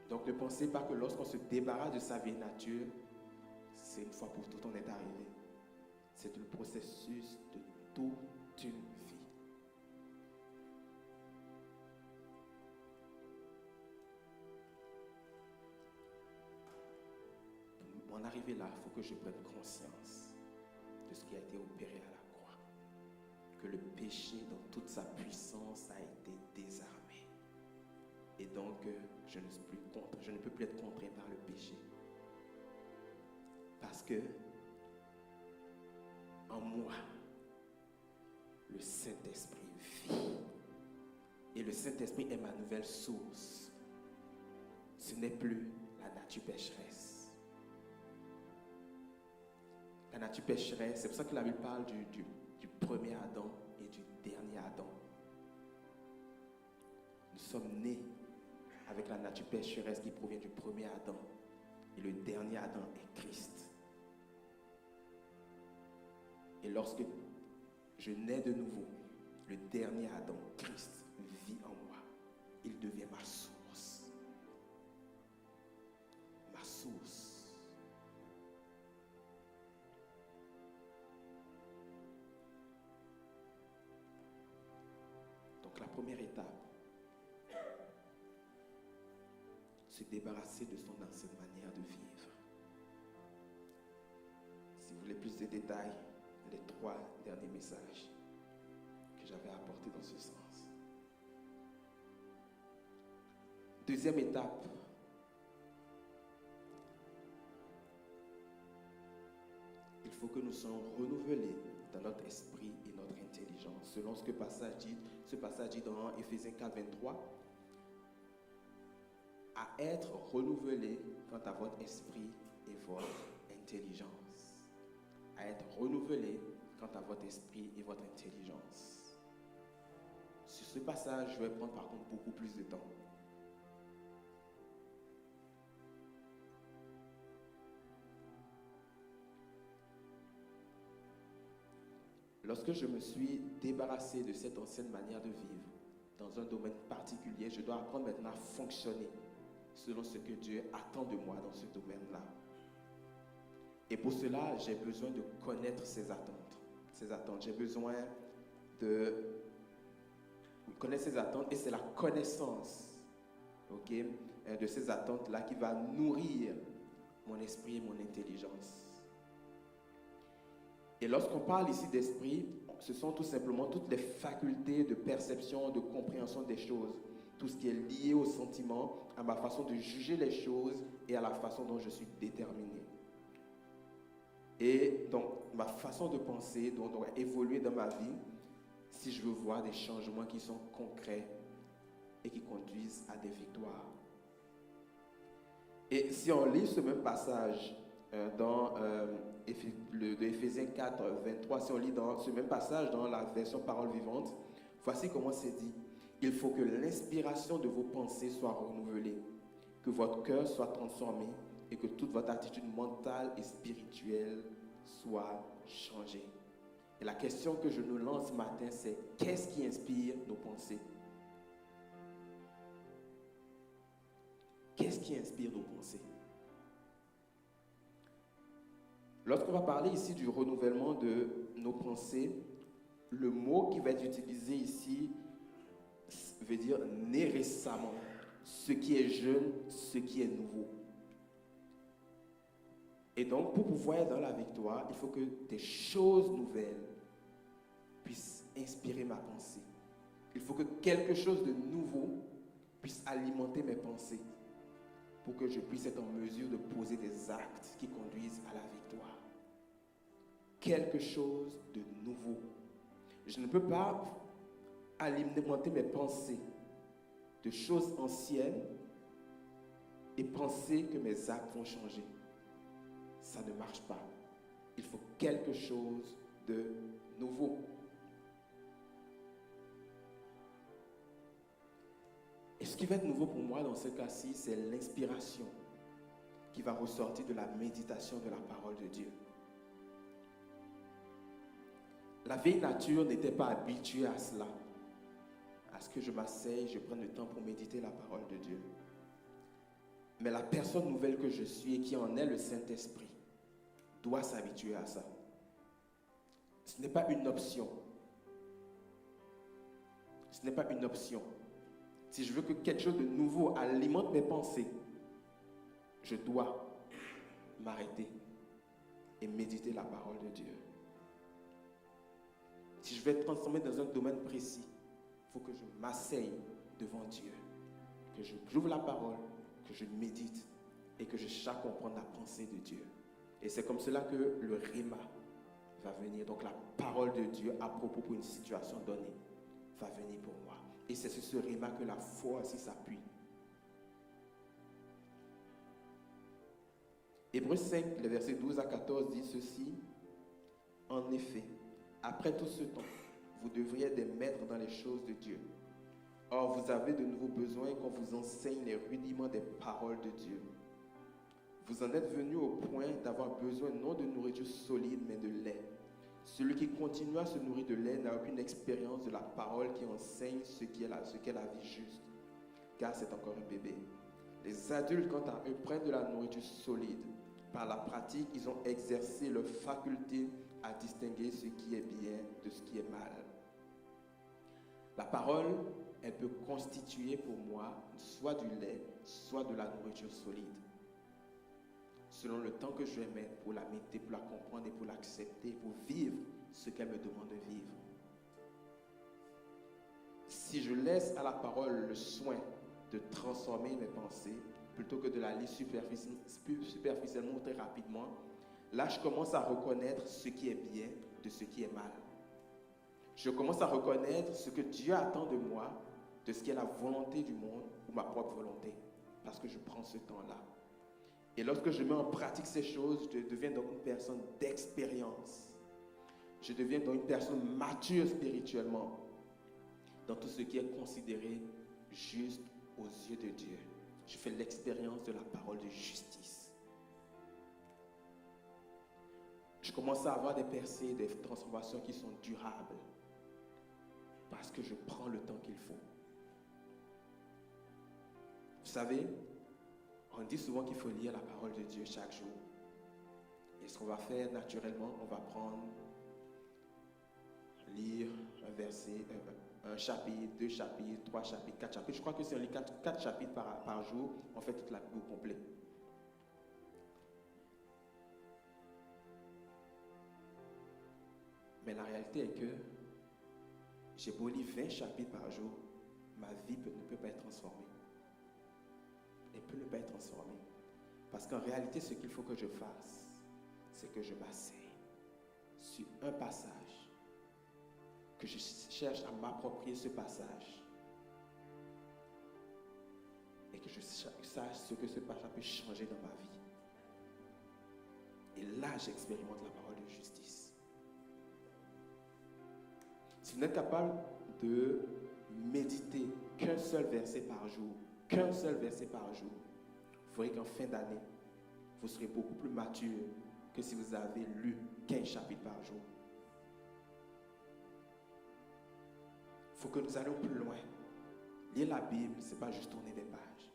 Donc ne pensez pas que lorsqu'on se débarrasse de sa vieille nature, c'est une fois pour toutes on est arrivé. C'est le processus de toute une vie. Pour en arriver là, il faut que je prenne conscience de ce qui a été opéré à la croix. Que le péché, dans toute sa puissance, a été désarmé. Et donc, je ne peux plus être contraint par le péché. Parce que, en moi, le Saint-Esprit vit. Et le Saint-Esprit est ma nouvelle source. Ce n'est plus la nature pécheresse. La nature pécheresse, c'est pour ça que la Bible parle du premier Adam et du dernier Adam. Nous sommes nés avec la nature pécheresse qui provient du premier Adam. Et le dernier Adam est Christ. Et lorsque je nais de nouveau, le dernier Adam, Christ, vit en moi. Il devient ma source. Ma source. Donc la première étape, se débarrasser de son ancienne manière de vivre. Si vous voulez plus de détails, les 3 derniers messages que j'avais apportés dans ce sens. Deuxième étape, il faut que nous soyons renouvelés dans notre esprit et notre intelligence, selon ce passage dit dans Éphésiens 4, 23, à être renouvelés quant à votre esprit et votre intelligence. À être renouvelé quant à votre esprit et votre intelligence. Sur ce passage, je vais prendre par contre beaucoup plus de temps. Lorsque je me suis débarrassé de cette ancienne manière de vivre, dans un domaine particulier, je dois apprendre maintenant à fonctionner selon ce que Dieu attend de moi dans ce domaine-là. Et pour cela, j'ai besoin de connaître ses attentes. J'ai besoin de connaître ses attentes et c'est la connaissance, de ces attentes-là qui va nourrir mon esprit et mon intelligence. Et lorsqu'on parle ici d'esprit, ce sont tout simplement toutes les facultés de perception, de compréhension des choses. Tout ce qui est lié aux sentiments, à ma façon de juger les choses et à la façon dont je suis déterminé. Et donc, ma façon de penser doit évoluer dans ma vie si je veux voir des changements qui sont concrets et qui conduisent à des victoires. Et si on lit ce même passage de Éphésiens 4, 23, si on lit dans ce même passage dans la version Parole vivante, voici comment c'est dit. Il faut que l'inspiration de vos pensées soit renouvelée, que votre cœur soit transformé et que toute votre attitude mentale et spirituelle soit changée. Et la question que je nous lance ce matin, c'est qu'est-ce qui inspire nos pensées? Qu'est-ce qui inspire nos pensées? Lorsqu'on va parler ici du renouvellement de nos pensées, le mot qui va être utilisé ici veut dire né récemment, ce qui est jeune, ce qui est nouveau. Et donc, pour pouvoir être dans la victoire, il faut que des choses nouvelles inspirer ma pensée. Il faut que quelque chose de nouveau puisse alimenter mes pensées pour que je puisse être en mesure de poser des actes qui conduisent à la victoire. Quelque chose de nouveau. Je ne peux pas alimenter mes pensées de choses anciennes et penser que mes actes vont changer. Ça ne marche pas. Il faut quelque chose de nouveau. Et ce qui va être nouveau pour moi dans ce cas-ci, c'est l'inspiration qui va ressortir de la méditation de la parole de Dieu. La vieille nature n'était pas habituée à cela, à ce que je m'asseye, je prenne le temps pour méditer la parole de Dieu. Mais la personne nouvelle que je suis et qui en est le Saint-Esprit doit s'habituer à ça. Ce n'est pas une option. Ce n'est pas une option. Si je veux que quelque chose de nouveau alimente mes pensées, je dois m'arrêter et méditer la parole de Dieu. Si je veux être transformé dans un domaine précis, il faut que je m'asseye devant Dieu, que j'ouvre la parole, que je médite et que je cherche comprendre la pensée de Dieu. Et c'est comme cela que le Rhéma va venir. Donc la parole de Dieu à propos pour une situation donnée va venir pour moi. Et c'est sur ce Rhéma que la foi aussi s'appuie. Hébreux 5, les versets 12 à 14 dit ceci. En effet, après tout ce temps, vous devriez être des maîtres dans les choses de Dieu. Or, vous avez de nouveaux besoins qu'on vous enseigne les rudiments des paroles de Dieu. Vous en êtes venus au point d'avoir besoin non de nourriture solide, mais de lait. Celui qui continue à se nourrir de lait n'a aucune expérience de la parole qui enseigne ce qu'est la vie juste, car c'est encore un bébé. Les adultes, quant à eux, prennent de la nourriture solide. Par la pratique, ils ont exercé leur faculté à distinguer ce qui est bien de ce qui est mal. La parole, elle peut constituer pour moi soit du lait, soit de la nourriture solide. Selon le temps que je vais mettre pour la méditer, pour la comprendre et pour l'accepter, pour vivre ce qu'elle me demande de vivre. Si je laisse à la parole le soin de transformer mes pensées, plutôt que de la lire superficiellement ou très rapidement, là je commence à reconnaître ce qui est bien de ce qui est mal. Je commence à reconnaître ce que Dieu attend de moi, de ce qui est la volonté du monde ou ma propre volonté, parce que je prends ce temps-là. Et lorsque je mets en pratique ces choses, je deviens donc une personne d'expérience. Je deviens donc une personne mature spirituellement dans tout ce qui est considéré juste aux yeux de Dieu. Je fais l'expérience de la parole de justice. Je commence à avoir des percées, des transformations qui sont durables parce que je prends le temps qu'il faut. Vous savez, on dit souvent qu'il faut lire la parole de Dieu chaque jour. Et ce qu'on va faire naturellement, on va prendre, lire un verset, un chapitre, 2 chapitres, 3 chapitres, 4 chapitres. Je crois que si on lit 4 chapitres par jour, on fait toute la Bible au complet. Mais la réalité est que j'ai beau lire 20 chapitres par jour, ma vie ne peut pas être transformée. Elle peut ne pas être transformée. Parce qu'en réalité, ce qu'il faut que je fasse, c'est que je m'asseye sur un passage, que je cherche à m'approprier ce passage et que je sache ce que ce passage peut changer dans ma vie. Et là, j'expérimente la parole de justice. Si vous n'êtes capable de méditer qu'un seul verset par jour, vous verrez qu'en fin d'année, vous serez beaucoup plus mature que si vous avez lu 15 chapitres par jour. Il faut que nous allions plus loin. Lire la Bible, ce n'est pas juste tourner des pages.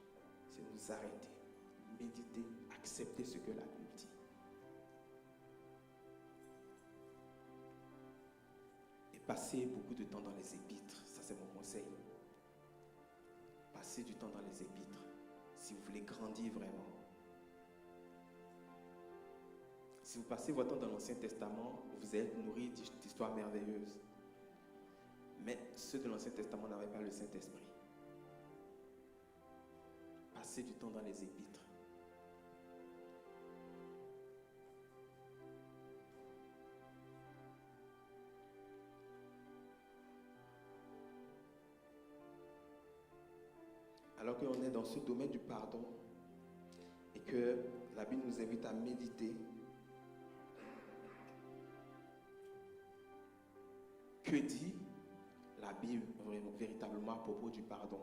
C'est nous arrêter, méditer, accepter ce que la Bible dit. Et passer beaucoup de temps dans les épîtres. Ça, c'est mon conseil. Passez du temps dans les épîtres si vous voulez grandir vraiment. Si vous passez votre temps dans l'Ancien Testament, vous allez être nourri d'histoires merveilleuses. Mais ceux de l'Ancien Testament n'avaient pas le Saint-Esprit. Passer du temps dans les épîtres. Alors qu'on est dans ce domaine du pardon et que la Bible nous invite à méditer, que dit la Bible véritablement à propos du pardon?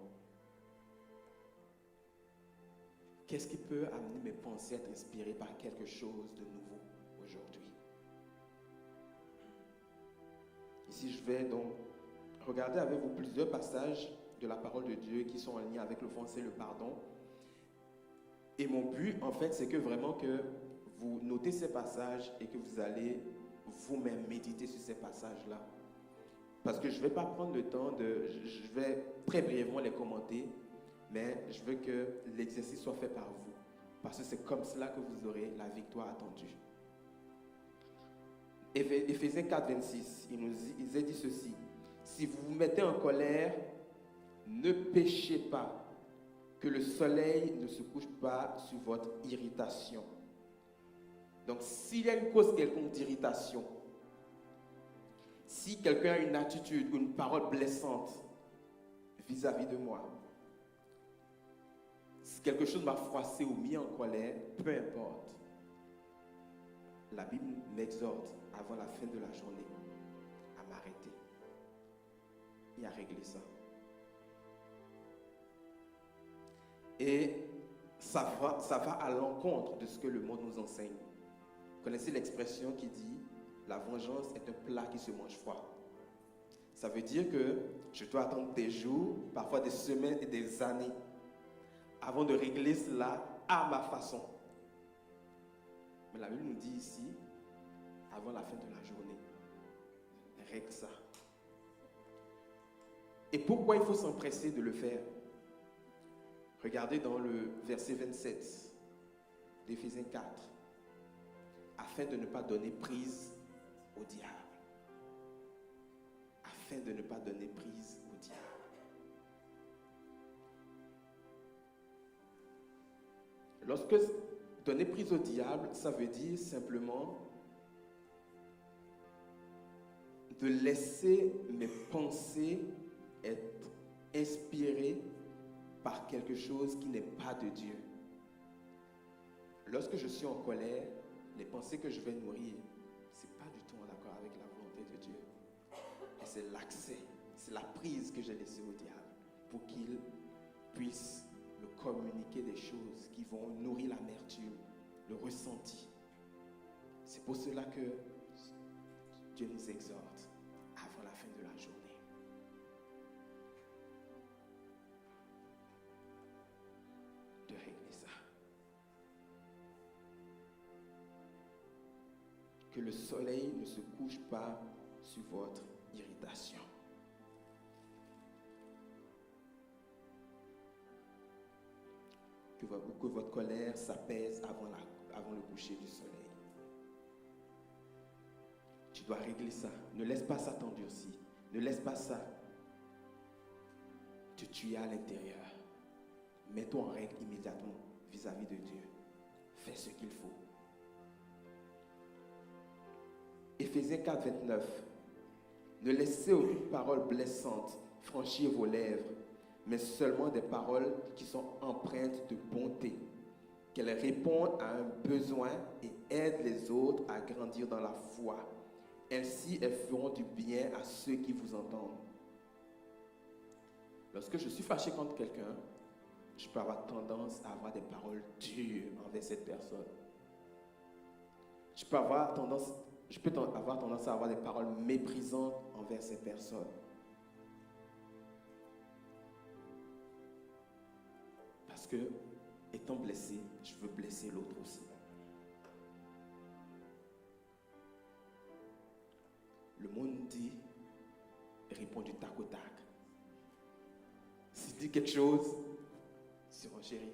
Qu'est-ce qui peut amener mes pensées à être inspirées par quelque chose de nouveau aujourd'hui? Ici, je vais donc regarder avec vous plusieurs passages de la parole de Dieu qui sont en lien avec l'offense et le pardon. Et mon but, en fait, c'est que vraiment que vous notez ces passages et que vous allez vous-même méditer sur ces passages-là. Parce que je ne vais pas prendre le temps je vais très brièvement les commenter, mais je veux que l'exercice soit fait par vous. Parce que c'est comme cela que vous aurez la victoire attendue. Éphésiens 4, 26, il est dit ceci. Si vous vous mettez en colère, ne péchez pas, que le soleil ne se couche pas sur votre irritation. Donc, s'il y a une cause quelconque d'irritation, si quelqu'un a une attitude ou une parole blessante vis-à-vis de moi, si quelque chose m'a froissé ou mis en colère, peu importe, la Bible m'exhorte avant la fin de la journée à m'arrêter et à régler ça. Et ça va à l'encontre de ce que le monde nous enseigne. Vous connaissez l'expression qui dit « La vengeance est un plat qui se mange froid ». Ça veut dire que je dois attendre des jours, parfois des semaines et des années avant de régler cela à ma façon. Mais la Bible nous dit ici, avant la fin de la journée, règle ça. Et pourquoi il faut s'empresser de le faire? Regardez dans le verset 27 d'Éphésiens 4. Afin de ne pas donner prise au diable. Afin de ne pas donner prise au diable. Lorsque donner prise au diable, ça veut dire simplement de laisser mes pensées être inspirées par quelque chose qui n'est pas de Dieu. Lorsque je suis en colère, les pensées que je vais nourrir, ce n'est pas du tout en accord avec la volonté de Dieu. Et c'est l'accès, c'est la prise que j'ai laissée au diable pour qu'il puisse me communiquer des choses qui vont nourrir l'amertume, le ressenti. C'est pour cela que Dieu nous exhorte avant la fin de la journée. De régler ça. Que le soleil ne se couche pas sur votre irritation. Que votre colère s'apaise avant le coucher du soleil. Tu dois régler ça. Ne laisse pas ça t'endurcir. Ne laisse pas ça te tuer à l'intérieur. Mets-toi en règle immédiatement vis-à-vis de Dieu. Fais ce qu'il faut. Éphésiens 4, 29. Ne laissez aucune parole blessante franchir vos lèvres, mais seulement des paroles qui sont empreintes de bonté, qu'elles répondent à un besoin et aident les autres à grandir dans la foi. Ainsi, elles feront du bien à ceux qui vous entendent. Lorsque je suis fâché contre quelqu'un, je peux avoir tendance à avoir des paroles dures envers cette personne. Je peux avoir tendance à avoir des paroles méprisantes envers ces personnes. Parce que, étant blessé, je veux blesser l'autre aussi. Le monde dit, répond du tac au tac. S'il dit quelque chose, c'est renchéri.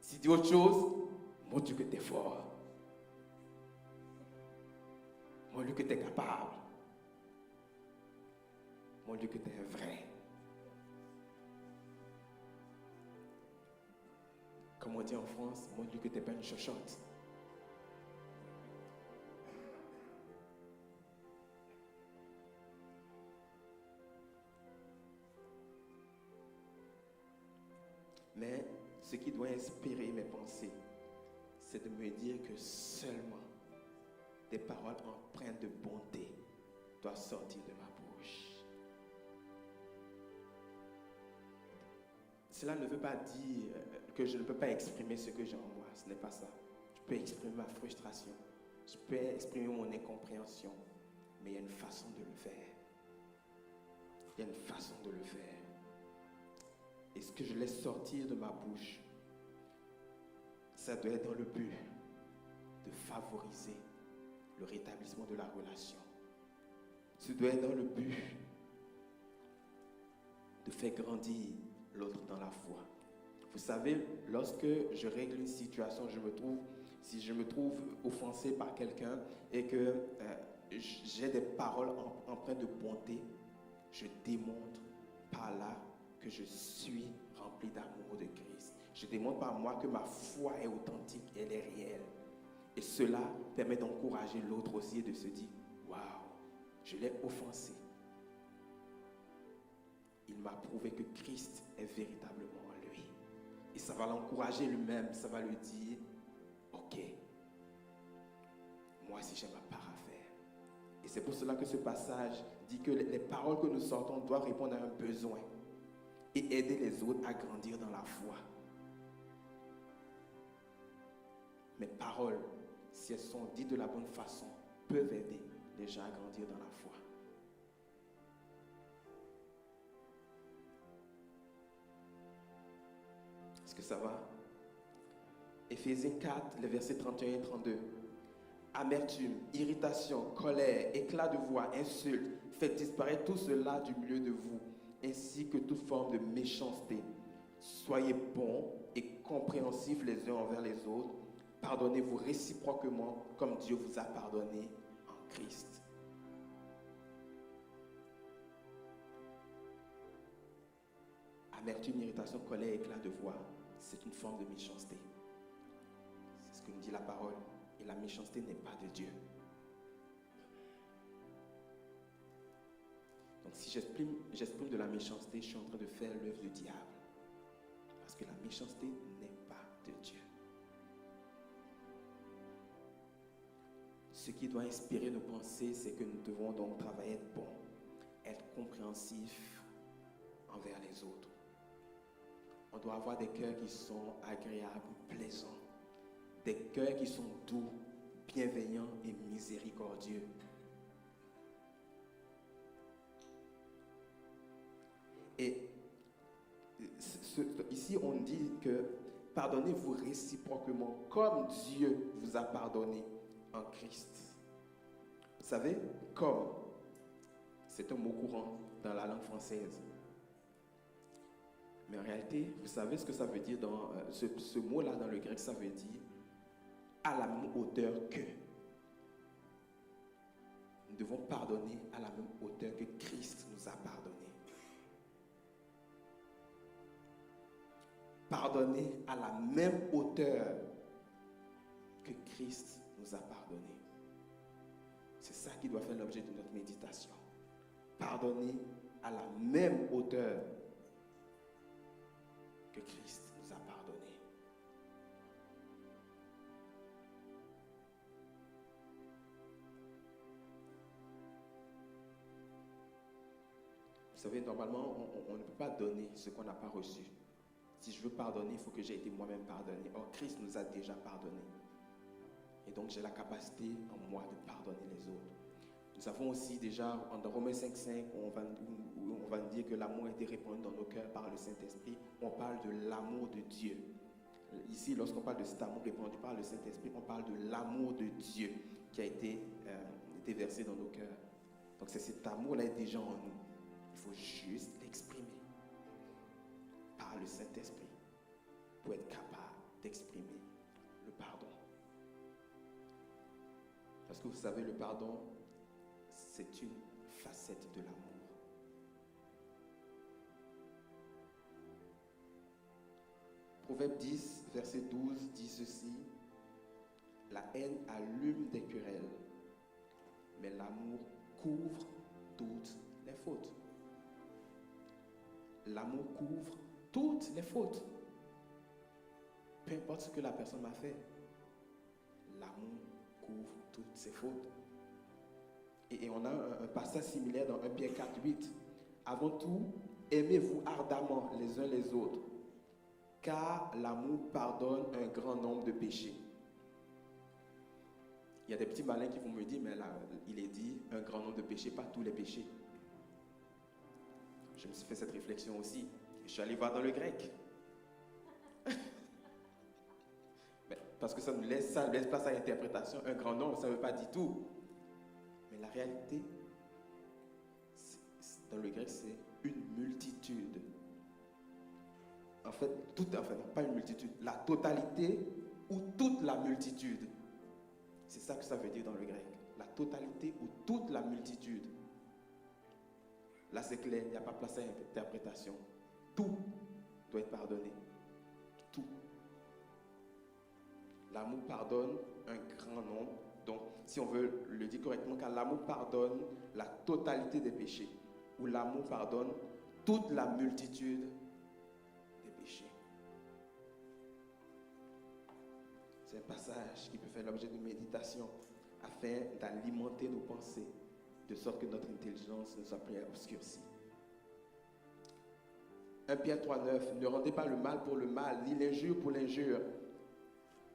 S'il dit autre chose, montre que tu es fort. Montre que tu es capable. Montre-lui que tu es vrai. Comme on dit en France, montre-lui que tu n'es pas une chochotte. Mais ce qui doit inspirer mes pensées, c'est de me dire que seulement des paroles empreintes de bonté doivent sortir de ma bouche. Cela ne veut pas dire que je ne peux pas exprimer ce que j'ai en moi. Ce n'est pas ça. Je peux exprimer ma frustration. Je peux exprimer mon incompréhension. Mais il y a une façon de le faire. Il y a une façon de le faire. Et ce que je laisse sortir de ma bouche, ça doit être dans le but de favoriser le rétablissement de la relation. Ça doit être dans le but de faire grandir l'autre dans la foi. Vous savez, lorsque je règle une situation, si je me trouve offensé par quelqu'un et que j'ai des paroles empreintes de bonté, je démontre par là que je suis rempli d'amour de Christ. Je démontre par moi que ma foi est authentique, elle est réelle. Et cela permet d'encourager l'autre aussi et de se dire, waouh, je l'ai offensé. Il m'a prouvé que Christ est véritablement en lui. Et ça va l'encourager lui-même, ça va lui dire, ok, moi aussi j'ai ma part à faire. Et c'est pour cela que ce passage dit que les paroles que nous sortons doivent répondre à un besoin et aider les autres à grandir dans la foi. Mes paroles, si elles sont dites de la bonne façon, peuvent aider les gens à grandir dans la foi. Est-ce que ça va? Éphésiens 4, les versets 31 et 32. Amertume, irritation, colère, éclat de voix, insulte, faites disparaître tout cela du milieu de vous, ainsi que toute forme de méchanceté. Soyez bons et compréhensifs les uns envers les autres. Pardonnez-vous réciproquement comme Dieu vous a pardonné en Christ. Amertume, irritation, colère, éclat de voix, c'est une forme de méchanceté. C'est ce que nous dit la parole. Et la méchanceté n'est pas de Dieu. Donc si j'exprime de la méchanceté, je suis en train de faire l'œuvre du diable. Parce que la méchanceté n'est pas de Dieu. Ce qui doit inspirer nos pensées, c'est que nous devons donc travailler être bons, être compréhensifs envers les autres. On doit avoir des cœurs qui sont agréables, plaisants. Des cœurs qui sont doux, bienveillants et miséricordieux. Et ici, on dit que pardonnez-vous réciproquement comme Dieu vous a pardonné en Christ. Vous savez, comme, c'est un mot courant dans la langue française. Mais en réalité, vous savez ce que ça veut dire dans ce mot-là dans le grec, ça veut dire à la même hauteur que. Nous devons pardonner à la même hauteur que Christ nous a pardonné. Pardonner à la même hauteur que Christ nous a pardonné. C'est ça qui doit faire l'objet de notre méditation. Pardonner à la même hauteur que Christ nous a pardonné. Vous savez, normalement, on ne peut pas donner ce qu'on n'a pas reçu. Si je veux pardonner, il faut que j'ai été moi-même pardonné. Or, Christ nous a déjà pardonné. Et donc, j'ai la capacité en moi de pardonner les autres. Nous avons aussi déjà, dans Romains 5,5, où on va dire que l'amour a été répandu dans nos cœurs par le Saint-Esprit. On parle de l'amour de Dieu. Ici, lorsqu'on parle de cet amour répandu par le Saint-Esprit, on parle de l'amour de Dieu qui a été déversé dans nos cœurs. Donc, c'est cet amour-là est déjà en nous. Il faut juste l'exprimer par le Saint-Esprit pour être capable d'exprimer le pardon. Parce que vous savez, le pardon, c'est une facette de l'amour. Proverbe 10, verset 12 dit ceci: la haine allume des querelles, mais l'amour couvre toutes les fautes. L'amour couvre toutes les fautes. Peu importe ce que la personne m'a fait, l'amour couvre toutes ses fautes. Et on a un passage similaire dans 1 Pierre 4, 8. Avant tout, aimez-vous ardemment les uns les autres, car l'amour pardonne un grand nombre de péchés. Il y a des petits malins qui vont me dire, mais là, il est dit un grand nombre de péchés, pas tous les péchés. Je me suis fait cette réflexion aussi. Je suis allé voir dans le grec. Mais parce que ça laisse place à l'interprétation. Un grand nombre, ça ne veut pas dire tout. Mais la réalité, dans le grec, c'est une multitude. En fait, pas une multitude, la totalité ou toute la multitude. C'est ça que ça veut dire dans le grec. La totalité ou toute la multitude. Là, c'est clair, il n'y a pas place à l'interprétation. Tout doit être pardonné. Tout. L'amour pardonne un grand nombre. Donc, si on veut le dire correctement, car l'amour pardonne la totalité des péchés. Ou l'amour pardonne toute la multitude des péchés. C'est un passage qui peut faire l'objet de méditation afin d'alimenter nos pensées, de sorte que notre intelligence ne soit plus obscurcie. 1 Pierre 3,9. Ne rendez pas le mal pour le mal, ni l'injure pour l'injure.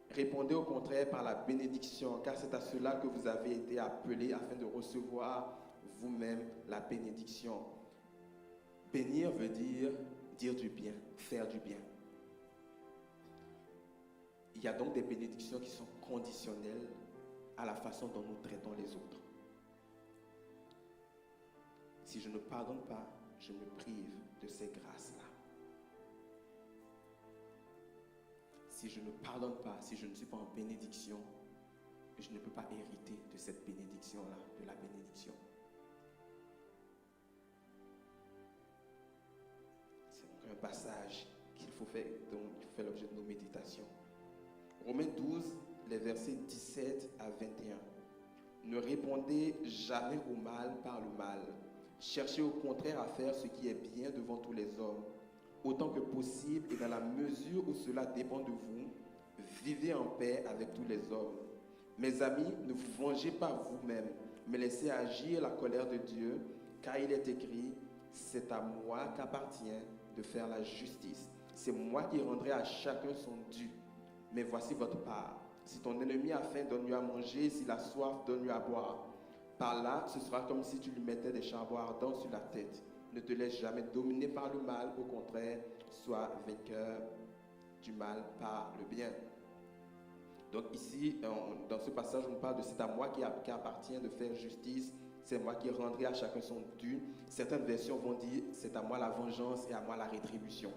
Répondez au contraire par la bénédiction, car c'est à cela que vous avez été appelés afin de recevoir vous-même la bénédiction. Bénir veut dire du bien, faire du bien. Il y a donc des bénédictions qui sont conditionnelles à la façon dont nous traitons les autres. Si je ne pardonne pas, je me prive de ces grâces-là. Si je ne pardonne pas, si je ne suis pas en bénédiction, je ne peux pas hériter de cette bénédiction-là, de la bénédiction. C'est donc un passage qu'il faut faire, donc il faut faire l'objet de nos méditations. Romains 12, les versets 17 à 21. Ne répondez jamais au mal par le mal. Cherchez au contraire à faire ce qui est bien devant tous les hommes. Autant que possible et dans la mesure où cela dépend de vous, vivez en paix avec tous les hommes. Mes amis, ne vous vengez pas vous-même, mais laissez agir la colère de Dieu, car il est écrit: c'est à moi qu'appartient de faire la justice. C'est moi qui rendrai à chacun son dû. Mais voici votre part. Si ton ennemi a faim, donne-lui à manger. S'il a soif, donne-lui à boire. Par là, ce sera comme si tu lui mettais des charbons ardents sur la tête. Ne te laisse jamais dominer par le mal. Au contraire, sois vainqueur du mal par le bien. Donc ici, dans ce passage, on parle de c'est à moi qui appartient de faire justice. C'est moi qui rendrai à chacun son dû. Certaines versions vont dire c'est à moi la vengeance et à moi la rétribution.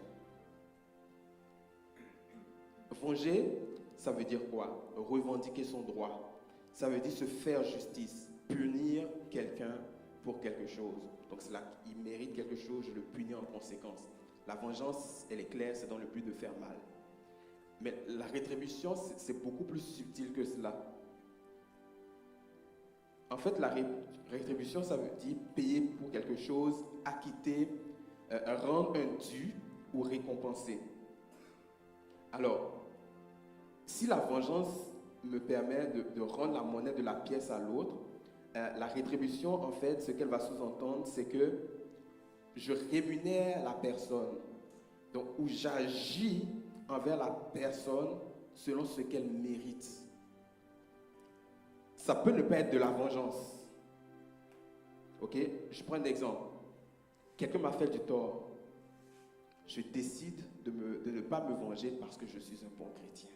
Venger, ça veut dire quoi? Revendiquer son droit. Ça veut dire se faire justice, punir quelqu'un pour quelque chose. Donc c'est là qu'il mérite quelque chose, je le punis en conséquence. La vengeance, elle est claire, c'est dans le but de faire mal. Mais la rétribution, c'est beaucoup plus subtil que cela. En fait, la rétribution, ça veut dire payer pour quelque chose, acquitter, rendre un dû ou récompenser. Alors, si la vengeance me permet de rendre la monnaie de la pièce à l'autre, la rétribution, en fait, ce qu'elle va sous-entendre, c'est que je rémunère la personne. Donc, où j'agis envers la personne selon ce qu'elle mérite. Ça peut ne pas être de la vengeance. Ok? Je prends un exemple. Quelqu'un m'a fait du tort. Je décide de ne pas me venger parce que je suis un bon chrétien.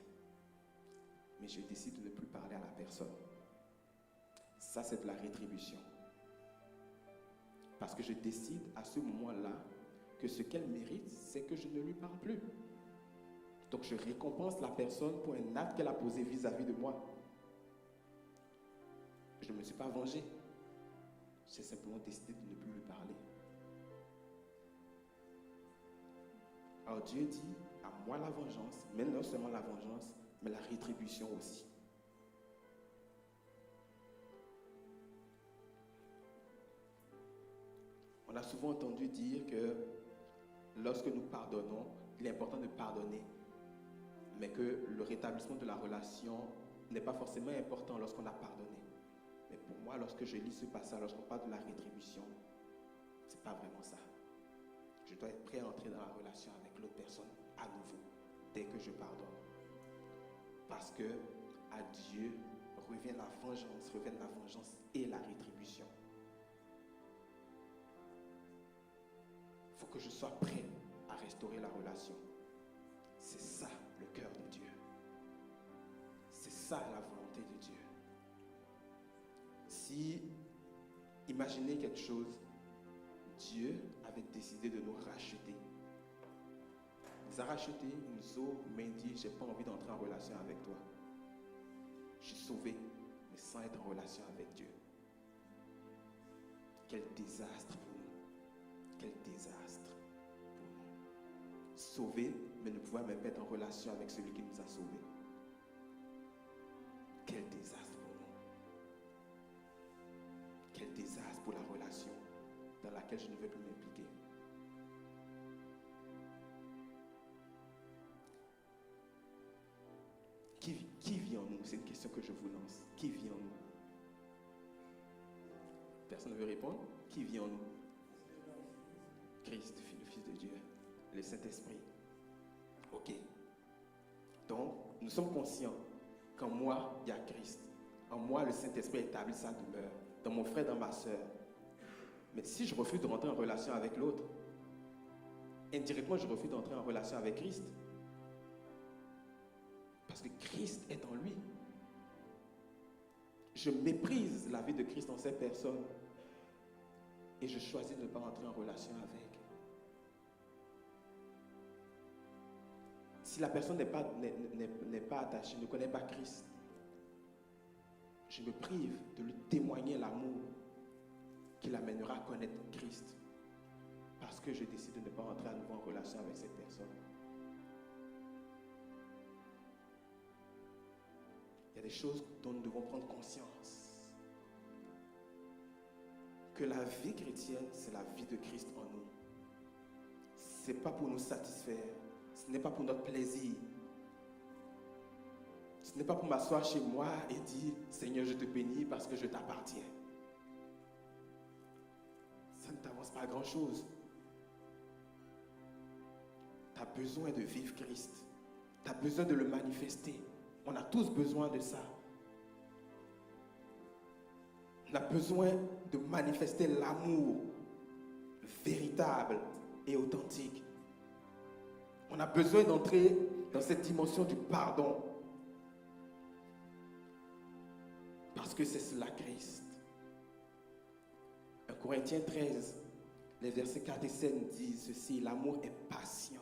Mais je décide de ne plus parler à la personne. Ça, c'est de la rétribution. Parce que je décide à ce moment-là que ce qu'elle mérite, c'est que je ne lui parle plus. Donc, je récompense la personne pour un acte qu'elle a posé vis-à-vis de moi. Je ne me suis pas vengé. J'ai simplement décidé de ne plus lui parler. Alors Dieu dit, à moi la vengeance, mais non seulement la vengeance, mais la rétribution aussi. On a souvent entendu dire que lorsque nous pardonnons, il est important de pardonner, mais que le rétablissement de la relation n'est pas forcément important lorsqu'on a pardonné. Mais pour moi, lorsque je lis ce passage, lorsqu'on parle de la rétribution, ce n'est pas vraiment ça. Je dois être prêt à entrer dans la relation avec l'autre personne à nouveau, dès que je pardonne. Parce que à Dieu reviennent la vengeance et la rétribution. Il faut que je sois prêt à restaurer la relation. C'est ça le cœur de Dieu. C'est ça la volonté de Dieu. Si, imaginez quelque chose, Dieu avait décidé de nous racheter. Il nous a rachetés, il nous a dit, j'ai pas envie d'entrer en relation avec toi. Je suis sauvé, mais sans être en relation avec Dieu. Quel désastre pour nous. Quel désastre pour nous. Sauvé, mais ne pouvons même pas être en relation avec celui qui nous a sauvés. Quel désastre pour nous. Quel désastre pour la relation dans laquelle je ne veux plus m'impliquer. Qui vit en nous? C'est une question que je vous lance. Qui vit en nous? Personne ne veut répondre? Qui vit en nous? Christ, le Fils de Dieu, le Saint-Esprit. Ok. Donc, nous sommes conscients qu'en moi, il y a Christ. En moi, le Saint-Esprit établit sa demeure. Dans mon frère, dans ma soeur. Mais si je refuse de rentrer en relation avec l'autre, indirectement, je refuse d'entrer en relation avec Christ. Parce que Christ est en lui. Je méprise la vie de Christ en cette personne. Et je choisis de ne pas entrer en relation avec. Si la personne n'est pas attachée, ne connaît pas Christ, je me prive de lui témoigner l'amour qui l'amènera à connaître Christ. Parce que je décide de ne pas entrer à nouveau en relation avec cette personne. Il y a des choses dont nous devons prendre conscience. Que la vie chrétienne, c'est la vie de Christ en nous. Ce n'est pas pour nous satisfaire. Ce n'est pas pour notre plaisir. Ce n'est pas pour m'asseoir chez moi et dire « Seigneur, je te bénis parce que je t'appartiens ». Ça ne t'avance pas à grand-chose. Tu as besoin de vivre Christ. Tu as besoin de le manifester. On a tous besoin de ça. On a besoin de manifester l'amour véritable et authentique. On a besoin d'entrer dans cette dimension du pardon. Parce que c'est cela Christ. 1 Corinthiens 13, les versets 4 et 5 disent ceci: l'amour est patient.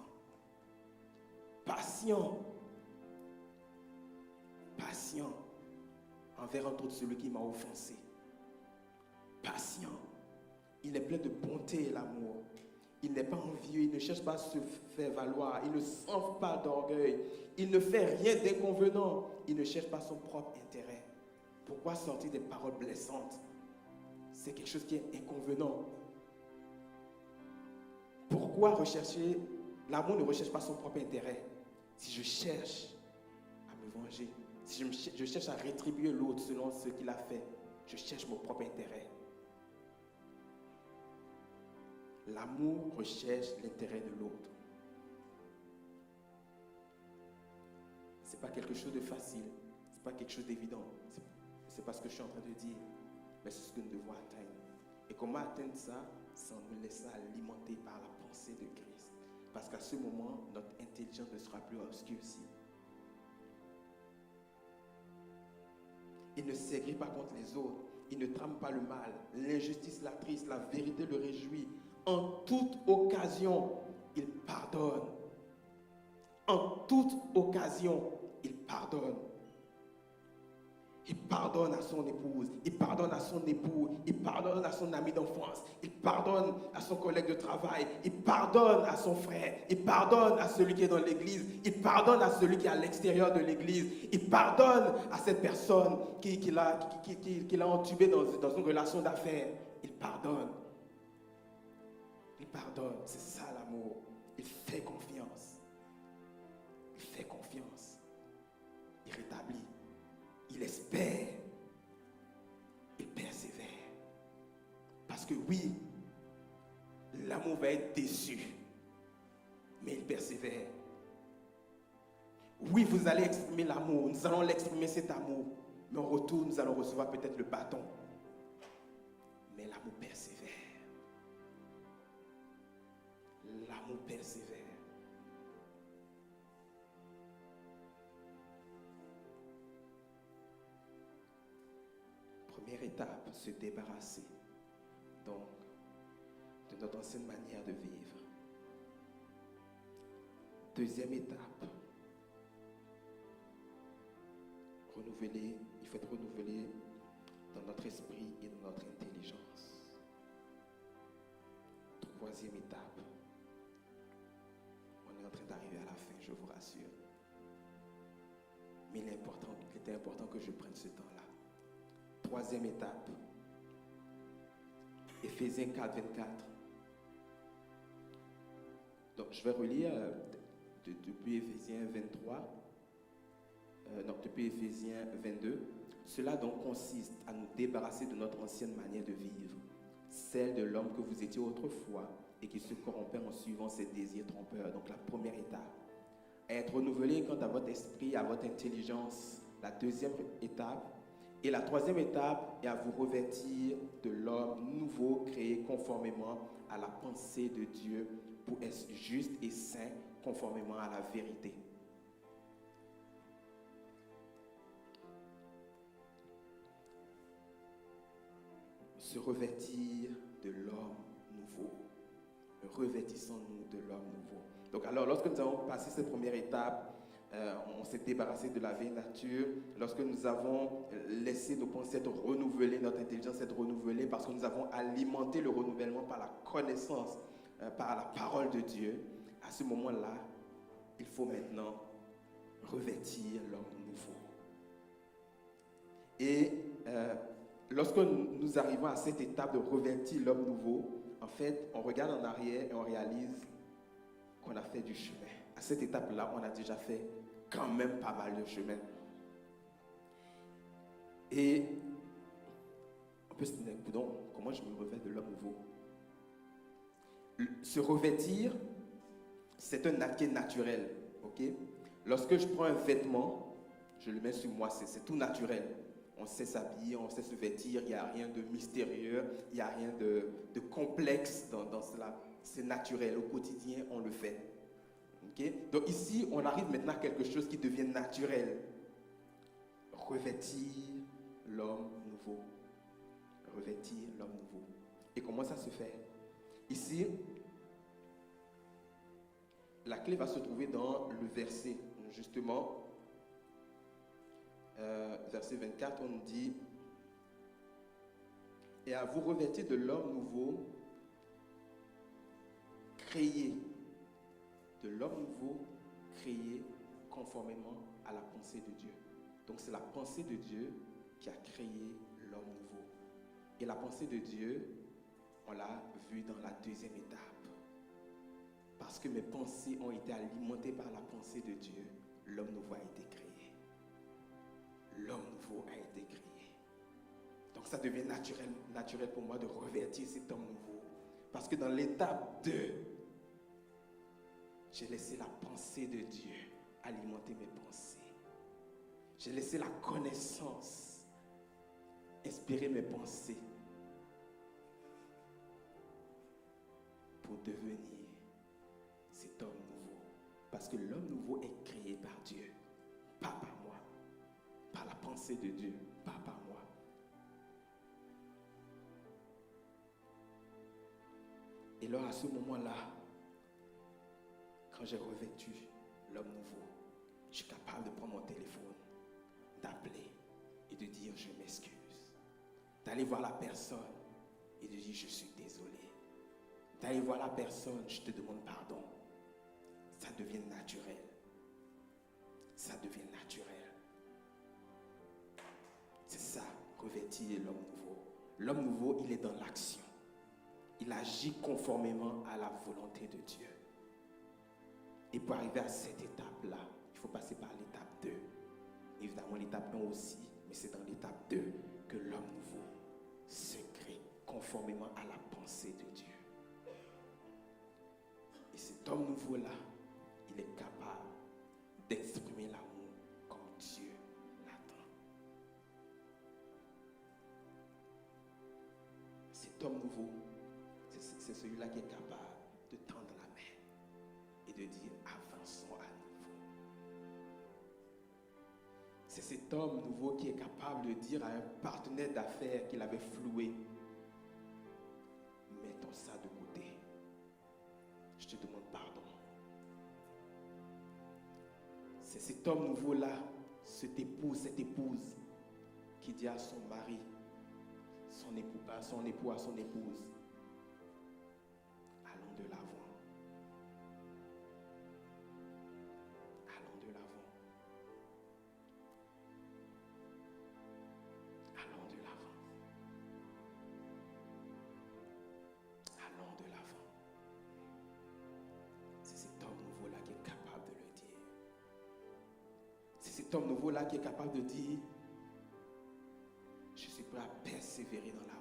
Patient. Patient envers un autre, celui qui m'a offensé. Patient. Il est plein de bonté, l'amour. Il n'est pas envieux, il ne cherche pas à se faire valoir, il ne s'enfle pas d'orgueil, il ne fait rien d'inconvenant, il ne cherche pas son propre intérêt. Pourquoi sortir des paroles blessantes? C'est quelque chose qui est inconvenant. Pourquoi rechercher? L'amour ne recherche pas son propre intérêt. Si je cherche à me venger, si je cherche à rétribuer l'autre selon ce qu'il a fait, je cherche mon propre intérêt. L'amour recherche l'intérêt de l'autre. Ce n'est pas quelque chose de facile, ce n'est pas quelque chose d'évident. C'est pas ce que je suis en train de dire, mais c'est ce que nous devons atteindre. Et comment atteindre ça? Sans nous laisser alimenter par la pensée de Christ. Parce qu'à ce moment, notre intelligence ne sera plus obscurcie. Il ne s'aigrit pas contre les autres. Il ne trame pas le mal. L'injustice l'attriste, la vérité le réjouit. En toute occasion, il pardonne. En toute occasion, il pardonne. Il pardonne à son épouse, il pardonne à son époux, il pardonne à son ami d'enfance, il pardonne à son collègue de travail, il pardonne à son frère, il pardonne à celui qui est dans l'église, il pardonne à celui qui est à l'extérieur de l'église, il pardonne à cette personne qui l'a entubé dans une relation d'affaires. Il pardonne. Il pardonne, c'est ça l'amour. Il fait confiance. Il fait confiance. Il rétablit. Il espère. Il persévère. Parce que oui, l'amour va être déçu, mais il persévère. Oui, vous allez exprimer l'amour, nous allons l'exprimer cet amour, mais en retour, nous allons recevoir peut-être le bâton. Mais l'amour persévère. L'amour persévère. Première étape, se débarrasser donc de notre ancienne manière de vivre. Deuxième étape, renouveler, il faut être renouvelé dans notre esprit et dans notre intelligence. Troisième étape, on est en train d'arriver à la fin, je vous rassure. Mais il était important que je prenne ce temps-là. Troisième étape, Éphésiens 4, 24. Donc, je vais relire depuis Éphésiens 23, depuis Éphésiens 22. Cela donc consiste à nous débarrasser de notre ancienne manière de vivre, celle de l'homme que vous étiez autrefois et qui se corrompait en suivant ses désirs trompeurs. Donc, la première étape, être renouvelé quant à votre esprit, à votre intelligence. La deuxième étape. Et la troisième étape est à vous revêtir de l'homme nouveau créé conformément à la pensée de Dieu pour être juste et saint conformément à la vérité. Se revêtir de l'homme nouveau. Revêtissons-nous de l'homme nouveau. Donc alors, lorsque nous avons passé cette première étape, on s'est débarrassé de la vieille nature. Lorsque nous avons laissé nos pensées être renouvelées, notre intelligence être renouvelée, parce que nous avons alimenté le renouvellement par la connaissance, par la parole de Dieu, à ce moment-là, il faut maintenant revêtir l'homme nouveau. Et lorsque nous arrivons à cette étape de revêtir l'homme nouveau, en fait, on regarde en arrière et on réalise qu'on a fait du chemin. À cette étape-là, on a déjà fait quand même pas mal de chemin. Et on peut se dire, comment je me revêts de l'homme nouveau? Se revêtir, c'est un acte naturel. Okay? Lorsque je prends un vêtement, je le mets sur moi, c'est tout naturel. On sait s'habiller, on sait se vêtir, il n'y a rien de mystérieux, il n'y a rien de complexe dans cela. C'est naturel, au quotidien, on le fait. Okay? Donc ici, on arrive maintenant à quelque chose qui devient naturel. Revêtir l'homme nouveau. Revêtir l'homme nouveau. Et comment ça se fait? Ici, la clé va se trouver dans le verset, justement. Verset 24, on nous dit « Et à vous revêtir de l'homme nouveau, créé, de l'homme nouveau, créé conformément à la pensée de Dieu. » Donc c'est la pensée de Dieu qui a créé l'homme nouveau. Et la pensée de Dieu, on l'a vu dans la deuxième étape. Parce que mes pensées ont été alimentées par la pensée de Dieu, l'homme nouveau a été créé. L'homme nouveau a été créé. Donc ça devient naturel pour moi de revêtir cet homme nouveau. Parce que dans l'étape 2, j'ai laissé la pensée de Dieu alimenter mes pensées. J'ai laissé la connaissance inspirer mes pensées pour devenir cet homme nouveau. Parce que l'homme nouveau est créé par Dieu, pas par moi. Par la pensée de Dieu, pas par moi. Et alors à ce moment-là, quand j'ai revêtu l'homme nouveau, je suis capable de prendre mon téléphone, d'appeler et et de dire je m'excuse. D'aller voir la personne et de dire je suis désolé. D'aller voir la personne, je te demande pardon. Ça devient naturel. Ça devient naturel. C'est ça, revêtir l'homme nouveau. L'homme nouveau, il est dans l'action. Il agit conformément à la volonté de Dieu. Et pour arriver à cette étape-là, il faut passer par l'étape 2. Évidemment, l'étape 1 aussi, mais c'est dans l'étape 2 que l'homme nouveau se crée conformément à la pensée de Dieu. Et cet homme nouveau-là, il est capable d'exprimer l'amour comme Dieu l'attend. Cet homme nouveau, c'est celui-là qui est capable de tendre la main et de dire avançons à nouveau. C'est cet homme nouveau qui est capable de dire à un partenaire d'affaires qu'il avait floué, mettons ça de côté. Je te demande pardon. C'est cet homme nouveau-là, cette épouse qui dit à son mari, son époux à son épouse, allons de l'avant. Allons de l'avant. Allons de l'avant. Allons de l'avant. C'est cet homme nouveau-là qui est capable de le dire. C'est cet homme nouveau-là qui est capable de dire, je suis prêt à persévérer dans l'amour.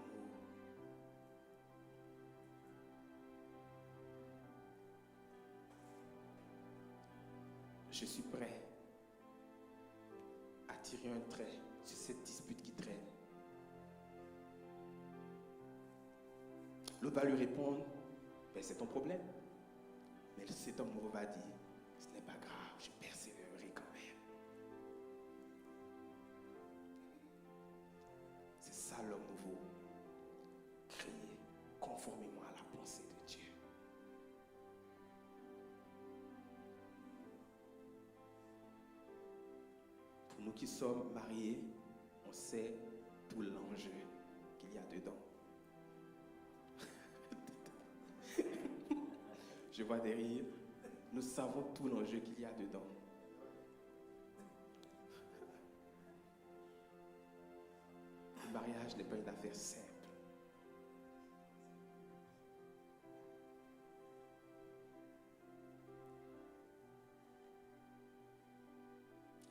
Je suis prêt à tirer un trait sur cette dispute qui traîne. L'autre va lui répondre, ben c'est ton problème. Mais cet homme nouveau va dire, ce n'est pas grave, je persévérerai quand même. C'est ça l'homme nouveau, créé conformément à la pensée de Dieu. Pour nous qui sommes mariés, on sait tout l'enjeu qu'il y a dedans. Je vois des rires. Nous savons tout l'enjeu qu'il y a dedans. Le mariage n'est pas une affaire simple.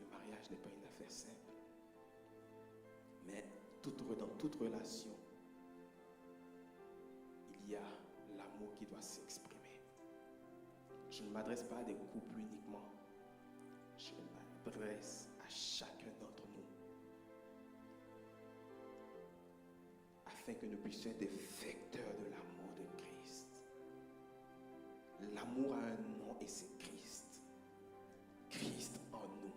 Le mariage n'est pas une affaire simple. Mais dans toute relation, il y a l'amour qui doit s'exprimer. Je ne m'adresse pas à des couples uniquement. Je m'adresse à chacun d'entre nous. Afin que nous puissions être des vecteurs de l'amour de Christ. L'amour a un nom et c'est Christ. Christ en nous.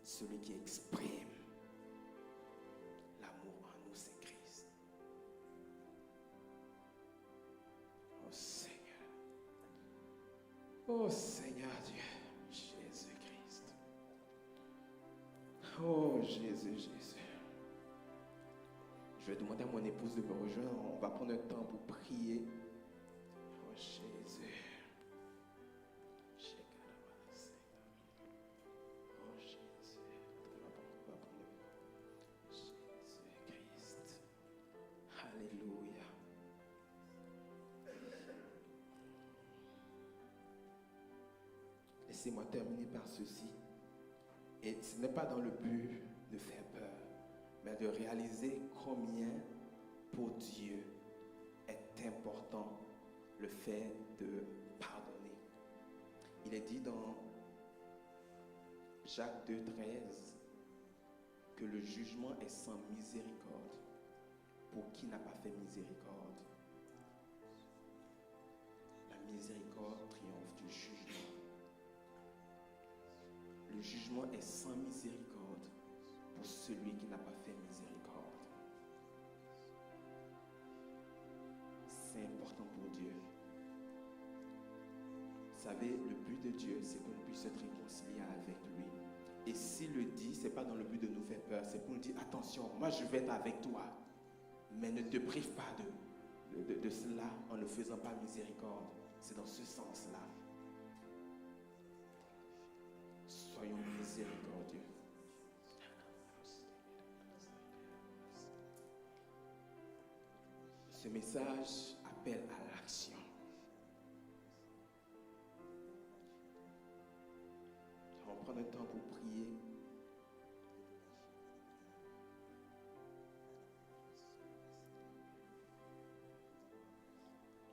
Celui qui exprime l'amour en nous, c'est Christ. Oh Seigneur. Oh Seigneur Dieu, Jésus-Christ. Oh Jésus, Jésus. Je vais demander à mon épouse de me rejoindre. On va prendre un temps pour prier. Oh Jésus. Oh Jésus. Jésus-Christ. Alléluia. Laissez-moi terminer par ceci. Et ce n'est pas dans le but de faire peur, mais de réaliser combien pour Dieu est important le fait de pardonner. Il est dit dans Jacques 2,13 que le jugement est sans miséricorde pour qui n'a pas fait miséricorde. La miséricorde triomphe du jugement. Le jugement est sans miséricorde pour celui qui n'a pas fait miséricorde. C'est important pour Dieu. Vous savez, le but de Dieu, c'est qu'on puisse être réconcilié avec lui. Et s'il le dit, ce n'est pas dans le but de nous faire peur, c'est pour nous dire, attention, moi je vais être avec toi, mais ne te prive pas de cela en ne faisant pas miséricorde. C'est dans ce sens-là. Soyons miséricordieux. Ce message appelle à l'action. On va prendre un temps pour prier.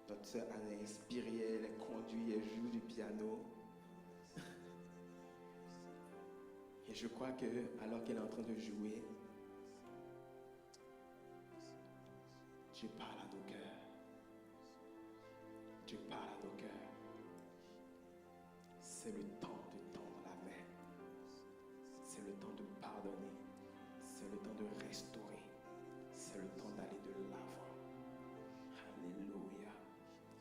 Notre sœur Anne est inspirée, elle est conduite, elle joue du piano. Et je crois que alors qu'elle est en train de jouer, Dieu parle à nos cœurs. Dieu parle à nos cœurs. C'est le temps de tendre la main. C'est le temps de pardonner. C'est le temps de restaurer. C'est le temps d'aller de l'avant. Alléluia.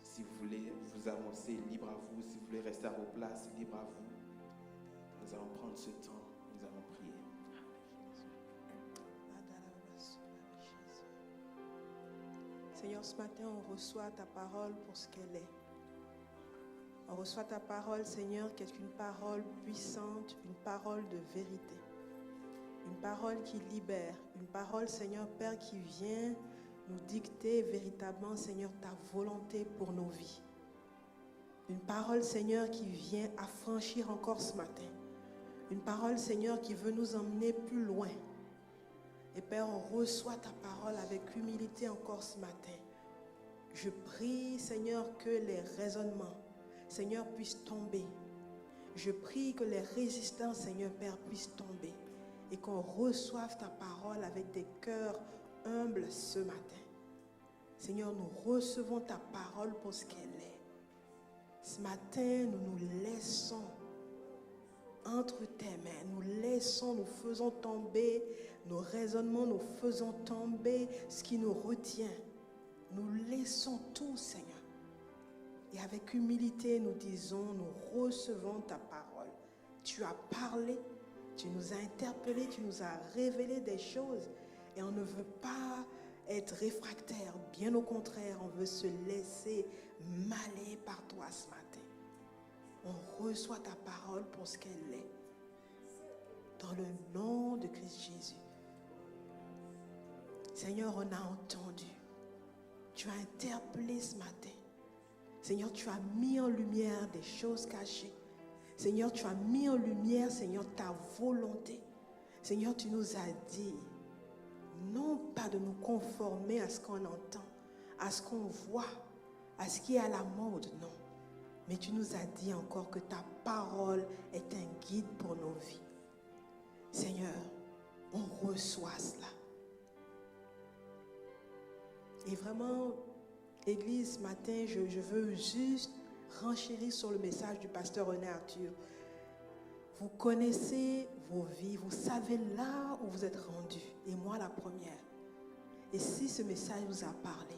Si vous voulez vous avancer, libre à vous. Si vous voulez rester à vos places, libre à vous. Nous allons prendre ce temps. Nous allons prier. Seigneur, ce matin, on reçoit ta parole pour ce qu'elle est. On reçoit ta parole, Seigneur, qui est une parole puissante, une parole de vérité. Une parole qui libère. Une parole, Seigneur, Père, qui vient nous dicter véritablement, Seigneur, ta volonté pour nos vies. Une parole, Seigneur, qui vient affranchir encore ce matin. Une parole, Seigneur, qui veut nous emmener plus loin. Et Père, on reçoit ta parole avec humilité encore ce matin. Je prie, Seigneur, que les raisonnements, Seigneur, puissent tomber. Je prie que les résistances, Seigneur, Père, puissent tomber. Et qu'on reçoive ta parole avec des cœurs humbles ce matin. Seigneur, nous recevons ta parole pour ce qu'elle est. Ce matin, nous nous laissons entre tes mains. Nous laissons, nous faisons tomber nos raisonnements, nous faisons tomber ce qui nous retient. Nous laissons tout, Seigneur. Et avec humilité, nous disons, nous recevons ta parole. Tu as parlé, tu nous as interpellés, tu nous as révélé des choses. Et on ne veut pas être réfractaire. Bien au contraire, on veut se laisser m'aller par toi ce matin. On reçoit ta parole pour ce qu'elle est. Dans le nom de Christ Jésus. Seigneur, on a entendu. Tu as interpellé ce matin. Seigneur, tu as mis en lumière des choses cachées. Seigneur, tu as mis en lumière, Seigneur, ta volonté. Seigneur, tu nous as dit, non pas de nous conformer à ce qu'on entend, à ce qu'on voit, à ce qui est à la mode, non. Mais tu nous as dit encore que ta parole est un guide pour nos vies. Seigneur, on reçoit cela. Et vraiment, Église, ce matin, je veux juste renchérir sur le message du pasteur René Arthur. Vous connaissez vos vies, vous savez là où vous êtes rendus, et moi la première. Et si ce message vous a parlé,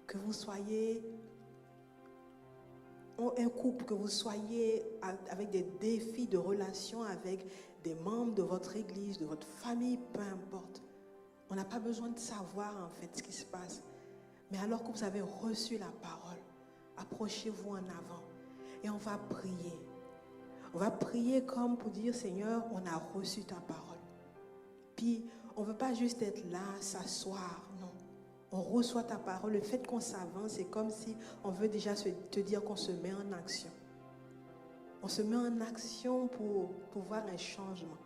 que vous soyez un couple, que vous soyez avec des défis de relation avec des membres de votre église, de votre famille, peu importe. On n'a pas besoin de savoir en fait ce qui se passe. Mais alors que vous avez reçu la parole, approchez-vous en avant et on va prier. On va prier comme pour dire, Seigneur, on a reçu ta parole. Puis, on ne veut pas juste être là, s'asseoir, non. On reçoit ta parole. Le fait qu'on s'avance, c'est comme si on veut déjà te dire qu'on se met en action. On se met en action pour voir un changement.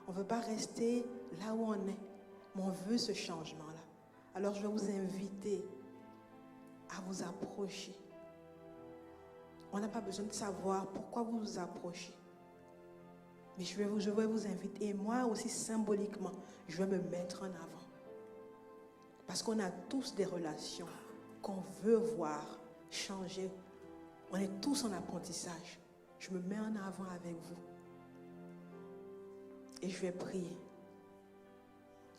On ne veut pas rester là où on est, mais on veut ce changement-là. Alors, je vais vous inviter à vous approcher. On n'a pas besoin de savoir pourquoi vous vous approchez. Mais je vais vous inviter. Et moi aussi, symboliquement, je vais me mettre en avant. Parce qu'on a tous des relations qu'on veut voir changer. On est tous en apprentissage. Je me mets en avant avec vous. Et je vais prier.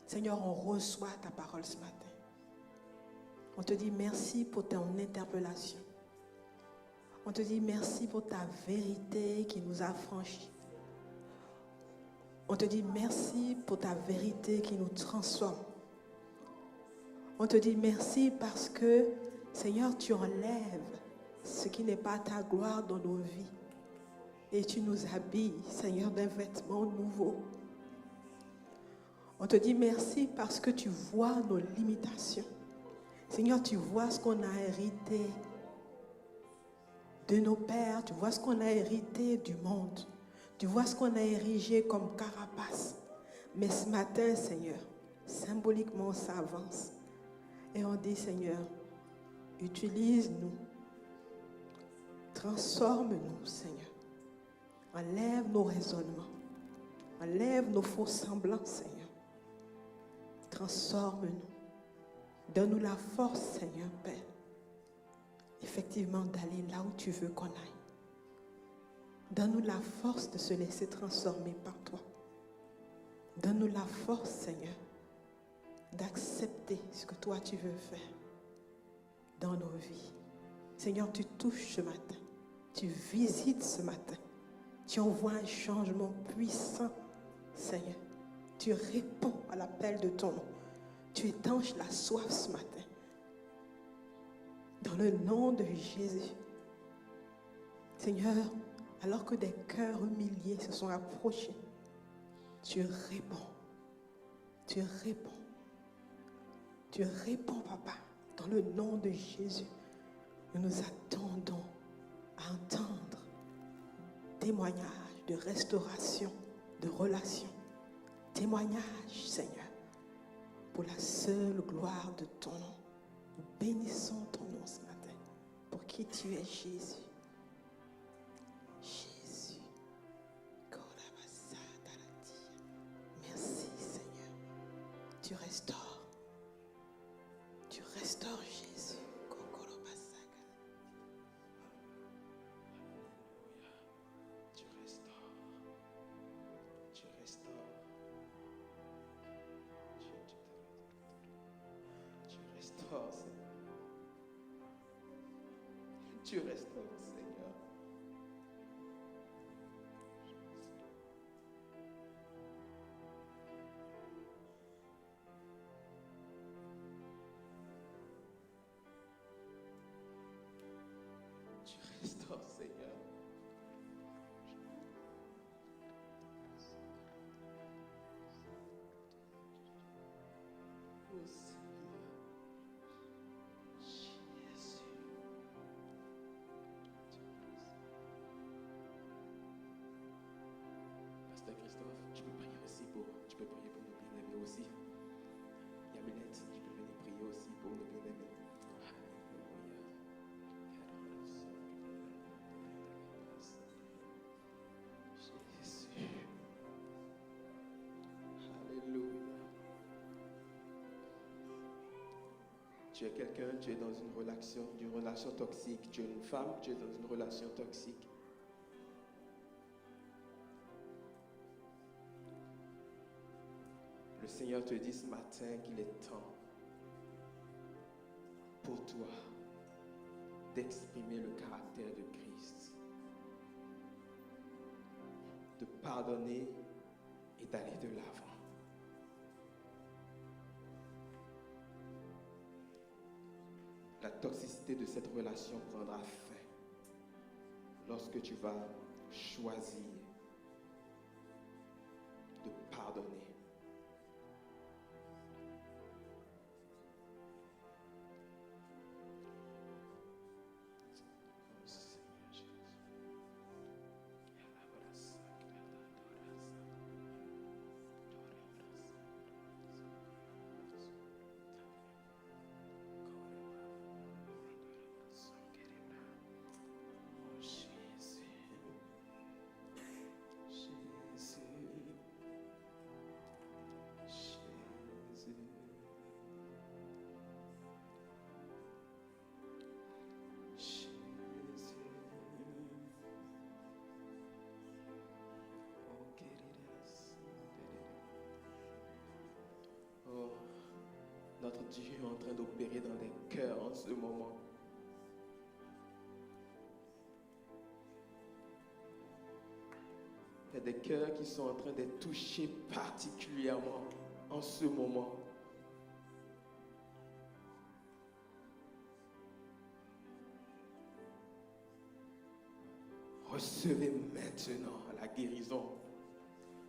Seigneur, on reçoit ta parole ce matin. On te dit merci pour ton interpellation. On te dit merci pour ta vérité qui nous a franchis. On te dit merci pour ta vérité qui nous transforme. On te dit merci parce que, Seigneur, tu enlèves ce qui n'est pas ta gloire dans nos vies. Et tu nous habilles, Seigneur, d'un vêtement nouveau. On te dit merci parce que tu vois nos limitations. Seigneur, tu vois ce qu'on a hérité de nos pères, tu vois ce qu'on a hérité du monde. Tu vois ce qu'on a érigé comme carapace. Mais ce matin, Seigneur, symboliquement, on s'avance. Et on dit, Seigneur, utilise-nous. Transforme-nous, Seigneur. Enlève nos raisonnements. Enlève nos faux semblants, Seigneur. Transforme-nous. Donne-nous la force, Seigneur, Père. Effectivement, d'aller là où tu veux qu'on aille. Donne-nous la force de se laisser transformer par toi. Donne-nous la force, Seigneur, d'accepter ce que toi tu veux faire dans nos vies. Seigneur, tu touches ce matin. Tu visites ce matin. Tu envoies un changement puissant, Seigneur. Tu réponds à l'appel de ton nom. Tu étanches la soif ce matin. Dans le nom de Jésus. Seigneur, alors que des cœurs humiliés se sont approchés, tu réponds. Tu réponds. Tu réponds, Papa, dans le nom de Jésus. Nous nous attendons à entendre témoignages de restauration, de relation. Témoignages, Seigneur, pour la seule gloire de ton nom. Nous bénissons ton nom ce matin pour qui tu es, Jésus. Jésus. Merci, Seigneur. Tu restaures. Tu restaures, Jésus. Tu restaures. Tu restaures. Tu restaures, Seigneur. Tu restaures, Seigneur. Tu restaures, Seigneur. Oh, Seigneur. Jésus. Pasteur Christophe, tu peux prier aussi tu peux prier pour nos bien-aimés aussi. Yaminette, tu peux venir prier aussi pour nos bien-aimés. Jésus. Alléluia. Tu es quelqu'un, tu es dans une relation toxique. Tu es une femme, tu es dans une relation toxique. Le Seigneur te dit ce matin qu'il est temps pour toi d'exprimer le caractère de Christ, de pardonner et d'aller de l'avant. La toxicité de cette relation prendra fin lorsque tu vas choisir de pardonner. Notre Dieu est en train d'opérer dans des cœurs en ce moment. Il y a des cœurs qui sont en train d'être touchés particulièrement en ce moment. Recevez maintenant la guérison.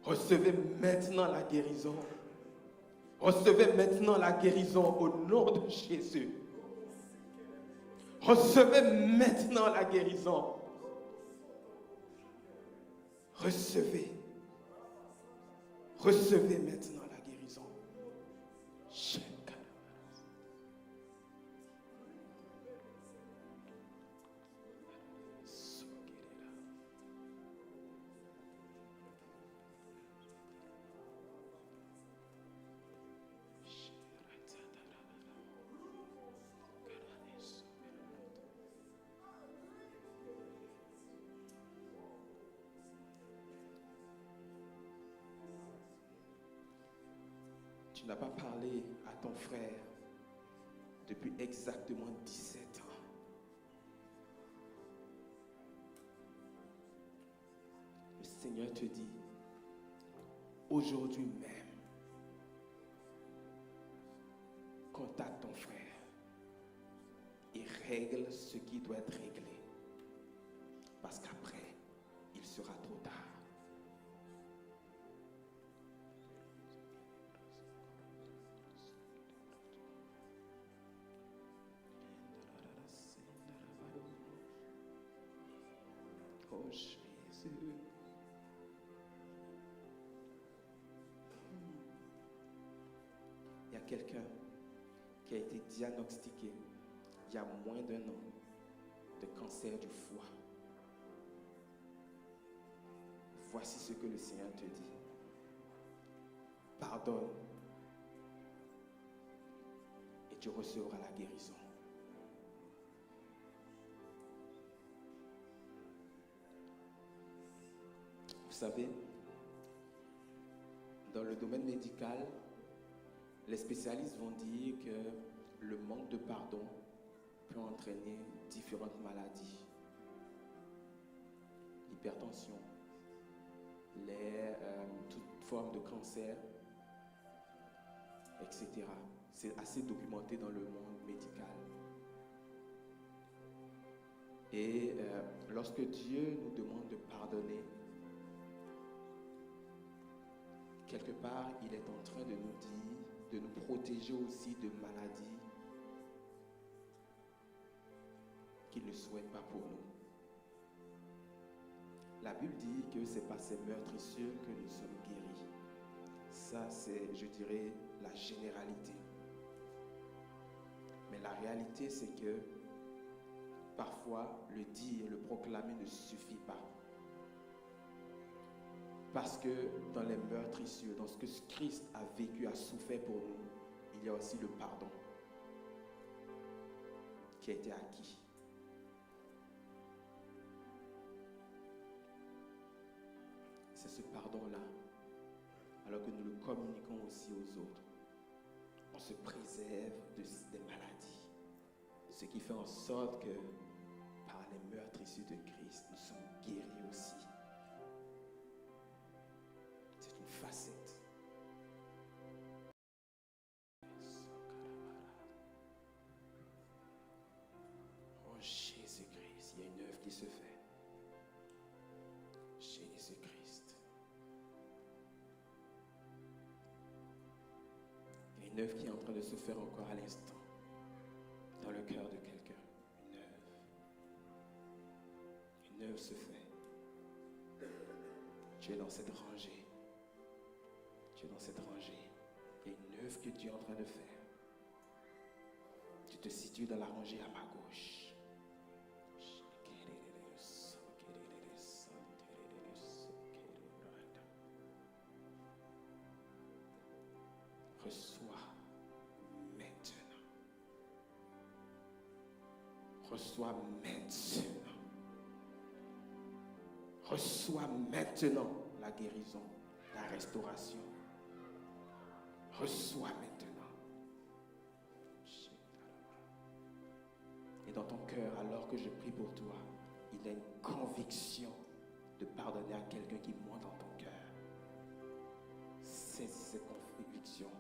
Recevez maintenant la guérison. Recevez maintenant la guérison au nom de Jésus. Recevez maintenant la guérison. Recevez. Recevez maintenant la guérison. Tu n'as pas parlé à ton frère depuis exactement 17 ans. Le Seigneur te dit, aujourd'hui même, contacte ton frère et règle ce qui doit être réglé. Parce qu'après, il sera trop tard. Oh Jésus. Il y a quelqu'un qui a été diagnostiqué il y a moins d'1 an de cancer du foie. Voici ce que le Seigneur te dit. Pardonne et tu recevras la guérison. Vous savez, dans le domaine médical, les spécialistes vont dire que le manque de pardon peut entraîner différentes maladies. L'hypertension, toute forme de cancer, etc. C'est assez documenté dans le monde médical. Et lorsque Dieu nous demande de pardonner, quelque part, il est en train de nous dire, de nous protéger aussi de maladies qu'il ne souhaite pas pour nous. La Bible dit que c'est par ces meurtrissures que nous sommes guéris. Ça, c'est, je dirais, la généralité. Mais la réalité, c'est que parfois, le dire, le proclamer ne suffit pas. Parce que dans les meurtrissures, dans ce que Christ a vécu, a souffert pour nous, il y a aussi le pardon qui a été acquis. C'est ce pardon-là, alors que nous le communiquons aussi aux autres, on se préserve des maladies. Ce qui fait en sorte que par les meurtrissures de Christ, nous sommes guéris aussi. Facette. Oh Jésus-Christ, il y a une œuvre qui se fait. Jésus-Christ. Il y a une œuvre qui est en train de se faire encore à l'instant dans le cœur de quelqu'un. Une œuvre. Une œuvre se fait. Tu es dans cette rangée. Tu es dans cette rangée. Il y a une œuvre que Dieu est en train de faire. Tu te situes dans la rangée à ma gauche. Reçois maintenant. Reçois maintenant. Reçois maintenant la guérison, la restauration. Reçois maintenant. Et dans ton cœur, alors que je prie pour toi, il y a une conviction de pardonner à quelqu'un qui monte dans ton cœur. Saisis cette conviction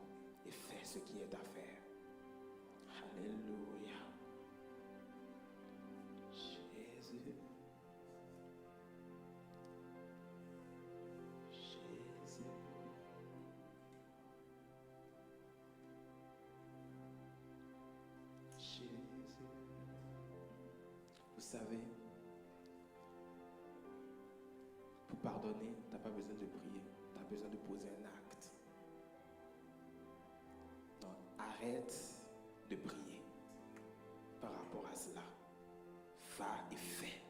et fais ce qui est à faire. Alléluia. Jésus. Jésus. Jésus. Vous savez, pour pardonner, tu n'as pas besoin de prier, tu as besoin de poser un acte. Donc, arrête de prier par rapport à cela. Va et fais.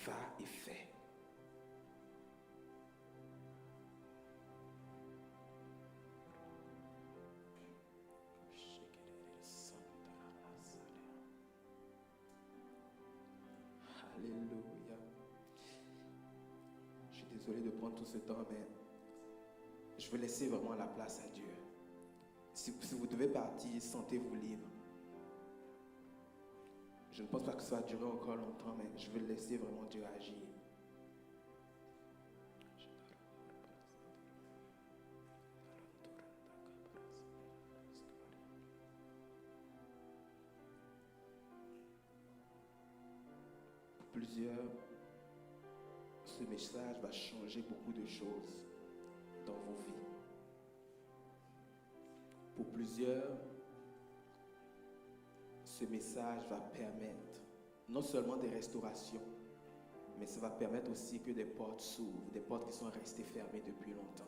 Va et fais. Alléluia. Je suis désolé de prendre tout ce temps, mais je veux laisser vraiment la place à Dieu. Si vous devez partir, sentez-vous libre. Je ne pense pas que ça va durer encore longtemps, mais je veux laisser vraiment Dieu agir. Pour plusieurs, ce message va changer beaucoup de choses dans vos vies. Pour plusieurs, ce message va permettre non seulement des restaurations, mais ça va permettre aussi que des portes s'ouvrent, des portes qui sont restées fermées depuis longtemps.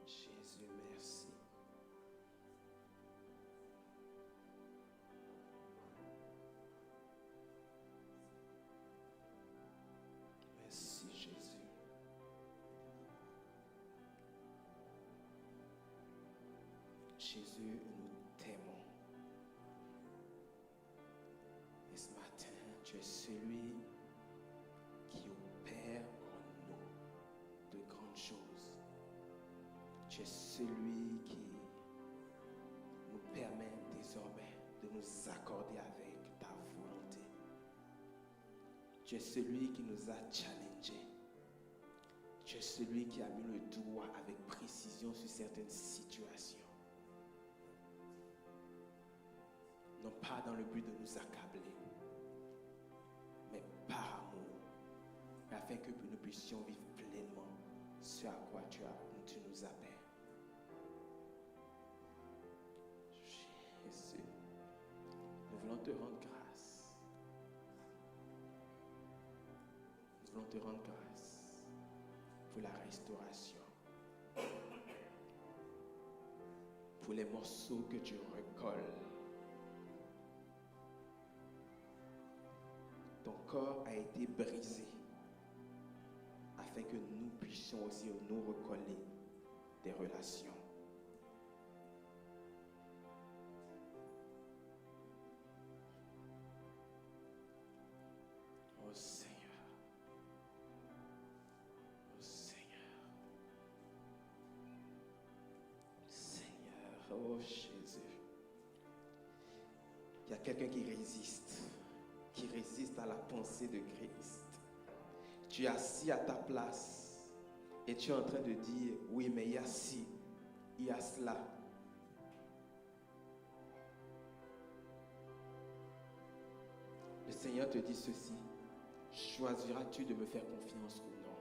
Jésus, merci. Merci, Jésus. Jésus, nous t'aimons. Et ce matin, tu es celui qui opère en nous de grandes choses. Tu es celui qui nous permet désormais de nous accorder avec ta volonté. Tu es celui qui nous a challengés. Tu es celui qui a mis le doigt avec précision sur certaines situations. Non pas dans le but de nous accabler, mais par amour, afin que nous puissions vivre pleinement ce à quoi tu nous appelles. Jésus, nous voulons te rendre grâce. Nous voulons te rendre grâce pour la restauration, pour les morceaux que tu recolles. Ton corps a été brisé afin que nous puissions aussi nous recoller des relations. Oh Seigneur, oh Seigneur, Seigneur, oh Jésus. Il y a quelqu'un qui résiste à la pensée de Christ. Tu es assis à ta place et tu es en train de dire, oui, mais il y a ci, il y a cela. Le Seigneur te dit ceci, choisiras-tu de me faire confiance ou non?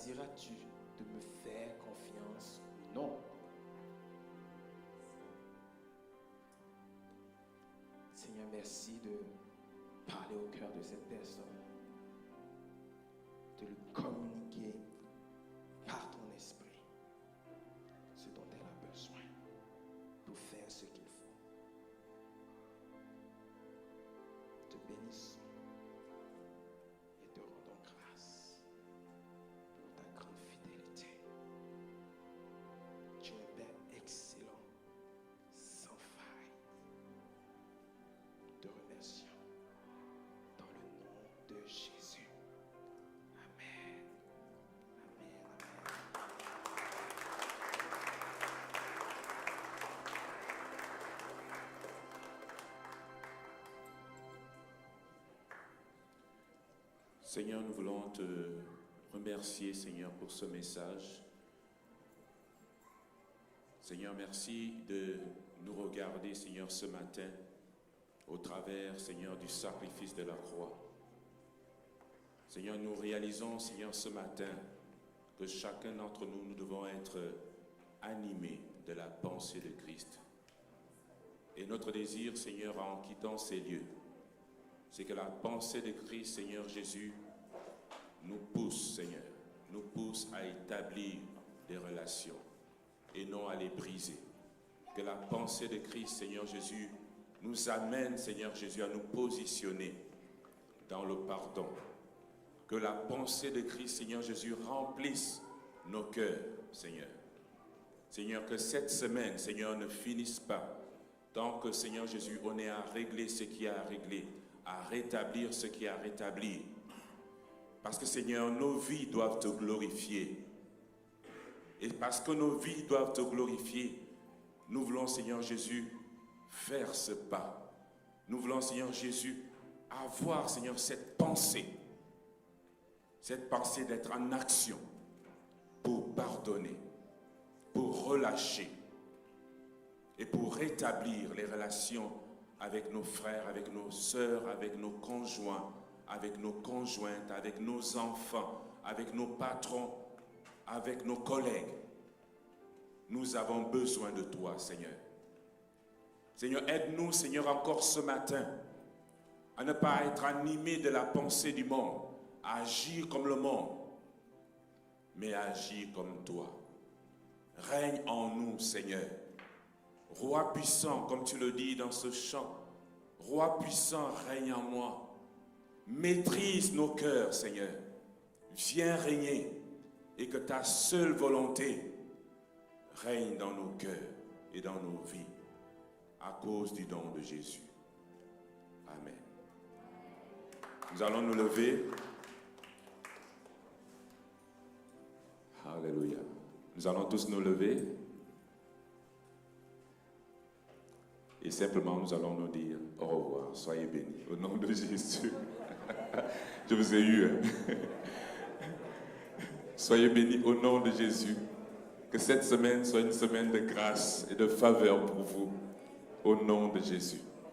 choisiras-tu de me faire confiance ou non? Seigneur, merci de parler au cœur de cette personne, de lui communiquer par ton esprit ce dont elle a besoin pour faire ce qu'il faut. Te bénissons et te rendons grâce pour ta grande fidélité. Tu es Père excellent, sans faille. Nous te remercions dans le nom de Jésus. Amen. Amen. Seigneur, nous voulons te remercier, Seigneur, pour ce message. Seigneur, merci de nous regarder, Seigneur, ce matin, au travers, Seigneur, du sacrifice de la croix. Seigneur, nous réalisons, Seigneur, ce matin, que chacun d'entre nous, nous devons être animés de la pensée de Christ. Et notre désir, Seigneur, en quittant ces lieux, c'est que la pensée de Christ, Seigneur Jésus, nous pousse, Seigneur, nous pousse à établir des relations et non à les briser. Que la pensée de Christ, Seigneur Jésus, nous amène, Seigneur Jésus, à nous positionner dans le pardon. Que la pensée de Christ, Seigneur Jésus, remplisse nos cœurs, Seigneur. Seigneur, que cette semaine, Seigneur, ne finisse pas tant que, Seigneur Jésus, on est à régler ce qui est à régler, à rétablir ce qui est à rétablir. Parce que, Seigneur, nos vies doivent te glorifier. Et parce que nos vies doivent te glorifier, nous voulons, Seigneur Jésus, faire ce pas. Nous voulons, Seigneur Jésus, avoir, Seigneur, cette pensée d'être en action pour pardonner, pour relâcher et pour rétablir les relations avec nos frères, avec nos sœurs, avec nos conjoints, avec nos conjointes, avec nos enfants, avec nos patrons, avec nos collègues. Nous avons besoin de toi, Seigneur. Seigneur, aide-nous, Seigneur, encore ce matin, à ne pas être animés de la pensée du monde, à agir comme le monde, mais à agir comme toi. Règne en nous, Seigneur. Roi puissant, comme tu le dis dans ce chant, Roi puissant, règne en moi. Maîtrise nos cœurs, Seigneur. Viens régner et que ta seule volonté règne dans nos cœurs et dans nos vies à cause du don de Jésus. Amen. Nous allons nous lever. Alléluia. Nous allons tous nous lever. Et simplement, nous allons nous dire au revoir. Soyez bénis. Au nom de Jésus. Je vous ai eu. Soyez bénis au nom de Jésus. Que cette semaine soit une semaine de grâce et de faveur pour vous. Au nom de Jésus.